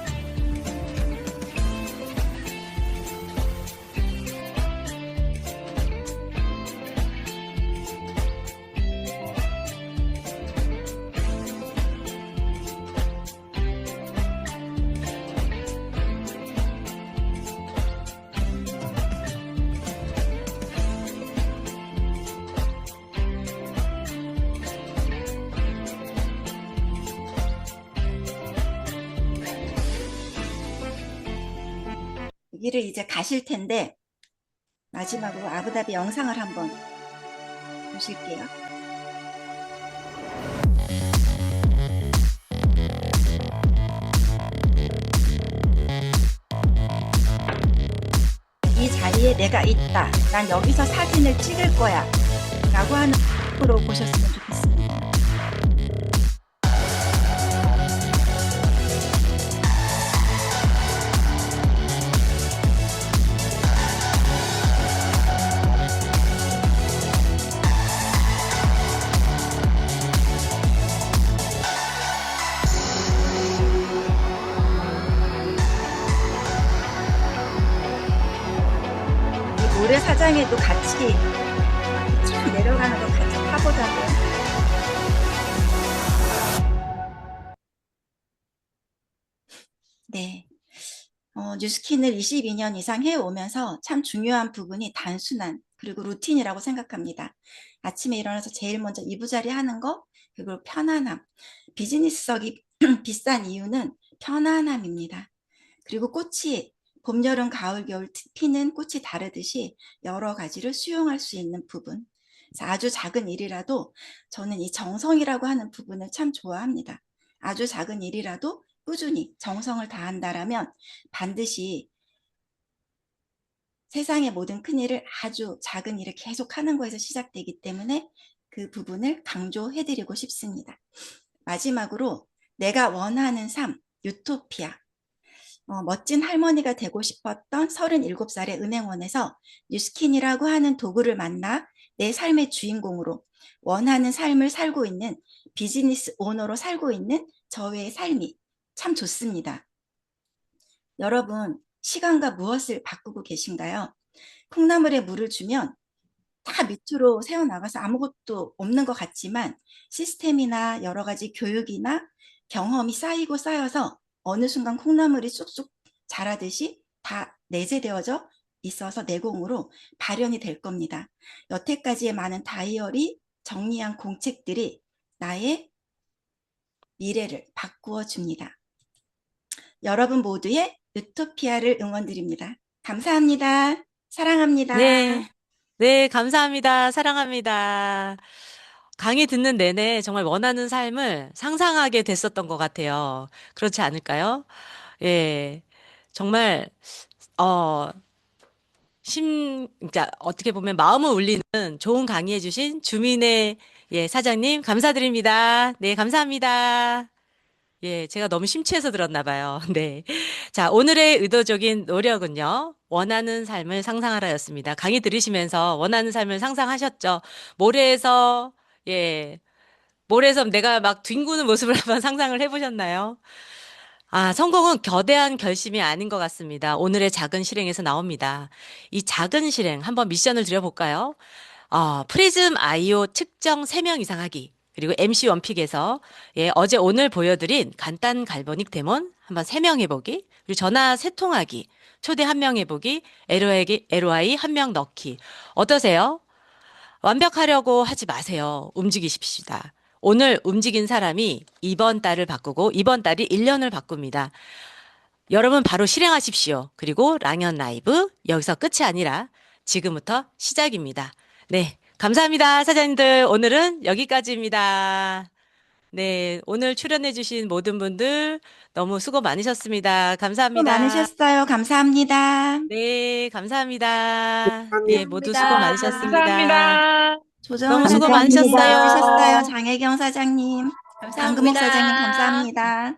여기를 이제 가실 텐데 마지막으로 아부다비 영상을 한번 보실게요. 이 자리에 내가 있다. 난 여기서 사진을 찍을 거야. 라고 하는 으로 보셨으면 좋겠습니다. 모래사장에도 같이 쭉 내려가는 거 같이 타보자고요. 네. 뉴스킨을 22년 이상 해오면서 참 중요한 부분이 단순한 그리고 루틴이라고 생각합니다. 아침에 일어나서 제일 먼저 이부자리 하는 거, 그리고 편안함. 비즈니스석이 비싼 이유는 편안함입니다. 그리고 꽃이 봄, 여름, 가을, 겨울 피는 꽃이 다르듯이 여러 가지를 수용할 수 있는 부분. 아주 작은 일이라도 저는 이 정성이라고 하는 부분을 참 좋아합니다. 아주 작은 일이라도 꾸준히 정성을 다한다라면 반드시 세상의 모든 큰일을 아주 작은 일을 계속 하는 거에서 시작되기 때문에 그 부분을 강조해드리고 싶습니다. 마지막으로 내가 원하는 삶, 유토피아. 멋진 할머니가 되고 싶었던 37살의 은행원에서 뉴스킨이라고 하는 도구를 만나 내 삶의 주인공으로 원하는 삶을 살고 있는 비즈니스 오너로 살고 있는 저의 삶이 참 좋습니다. 여러분, 시간과 무엇을 바꾸고 계신가요? 콩나물에 물을 주면 다 밑으로 새어나가서 아무것도 없는 것 같지만 시스템이나 여러 가지 교육이나 경험이 쌓이고 쌓여서 어느 순간 콩나물이 쑥쑥 자라듯이 다 내재되어져 있어서 내공으로 발현이 될 겁니다. 여태까지의 많은 다이어리, 정리한 공책들이 나의 미래를 바꾸어 줍니다. 여러분 모두의 유토피아를 응원드립니다. 감사합니다. 사랑합니다. 네. 네, 감사합니다. 사랑합니다. 강의 듣는 내내 정말 원하는 삶을 상상하게 됐었던 것 같아요. 그렇지 않을까요? 예. 정말, 어, 그러니까 어떻게 보면 마음을 울리는 좋은 강의해주신 주민의 예, 사장님, 감사드립니다. 네, 감사합니다. 예, 제가 너무 심취해서 들었나 봐요. 네. 자, 오늘의 의도적인 노력은요. 원하는 삶을 상상하라였습니다. 강의 들으시면서 원하는 삶을 상상하셨죠? 모래에서 예, 모래에서 내가 막 뒹구는 모습을 한번 상상을 해보셨나요? 아, 성공은 거대한 결심이 아닌 것 같습니다. 오늘의 작은 실행에서 나옵니다. 이 작은 실행 한번 미션을 드려볼까요? 프리즘 아이오 측정 3명 이상 하기. 그리고 MC 원픽에서 예, 어제 오늘 보여드린 간단 갈보닉 데몬 한번 3명 해보기. 그리고 전화 3통 하기. 초대 1명 해보기. LOI 1명 넣기. 어떠세요? 완벽하려고 하지 마세요. 움직이십시다. 오늘 움직인 사람이 이번 달을 바꾸고 이번 달이 1년을 바꿉니다. 여러분 바로 실행하십시오. 그리고 랑연 라이브 여기서 끝이 아니라 지금부터 시작입니다. 네, 감사합니다. 사장님들 오늘은 여기까지입니다. 네, 오늘 출연해주신 모든 분들 너무 수고 많으셨습니다. 수고 감사합니다. 많으셨어요. 감사합니다. 네, 감사합니다. 예, 모두 수고 감사합니다. 많으셨습니다. 감사합니다. 조정원 너무 수고 사장님 많으셨어요. 수고하셨어요. 장혜경 사장님, 강금옥 사장님 감사합니다. 감사합니다.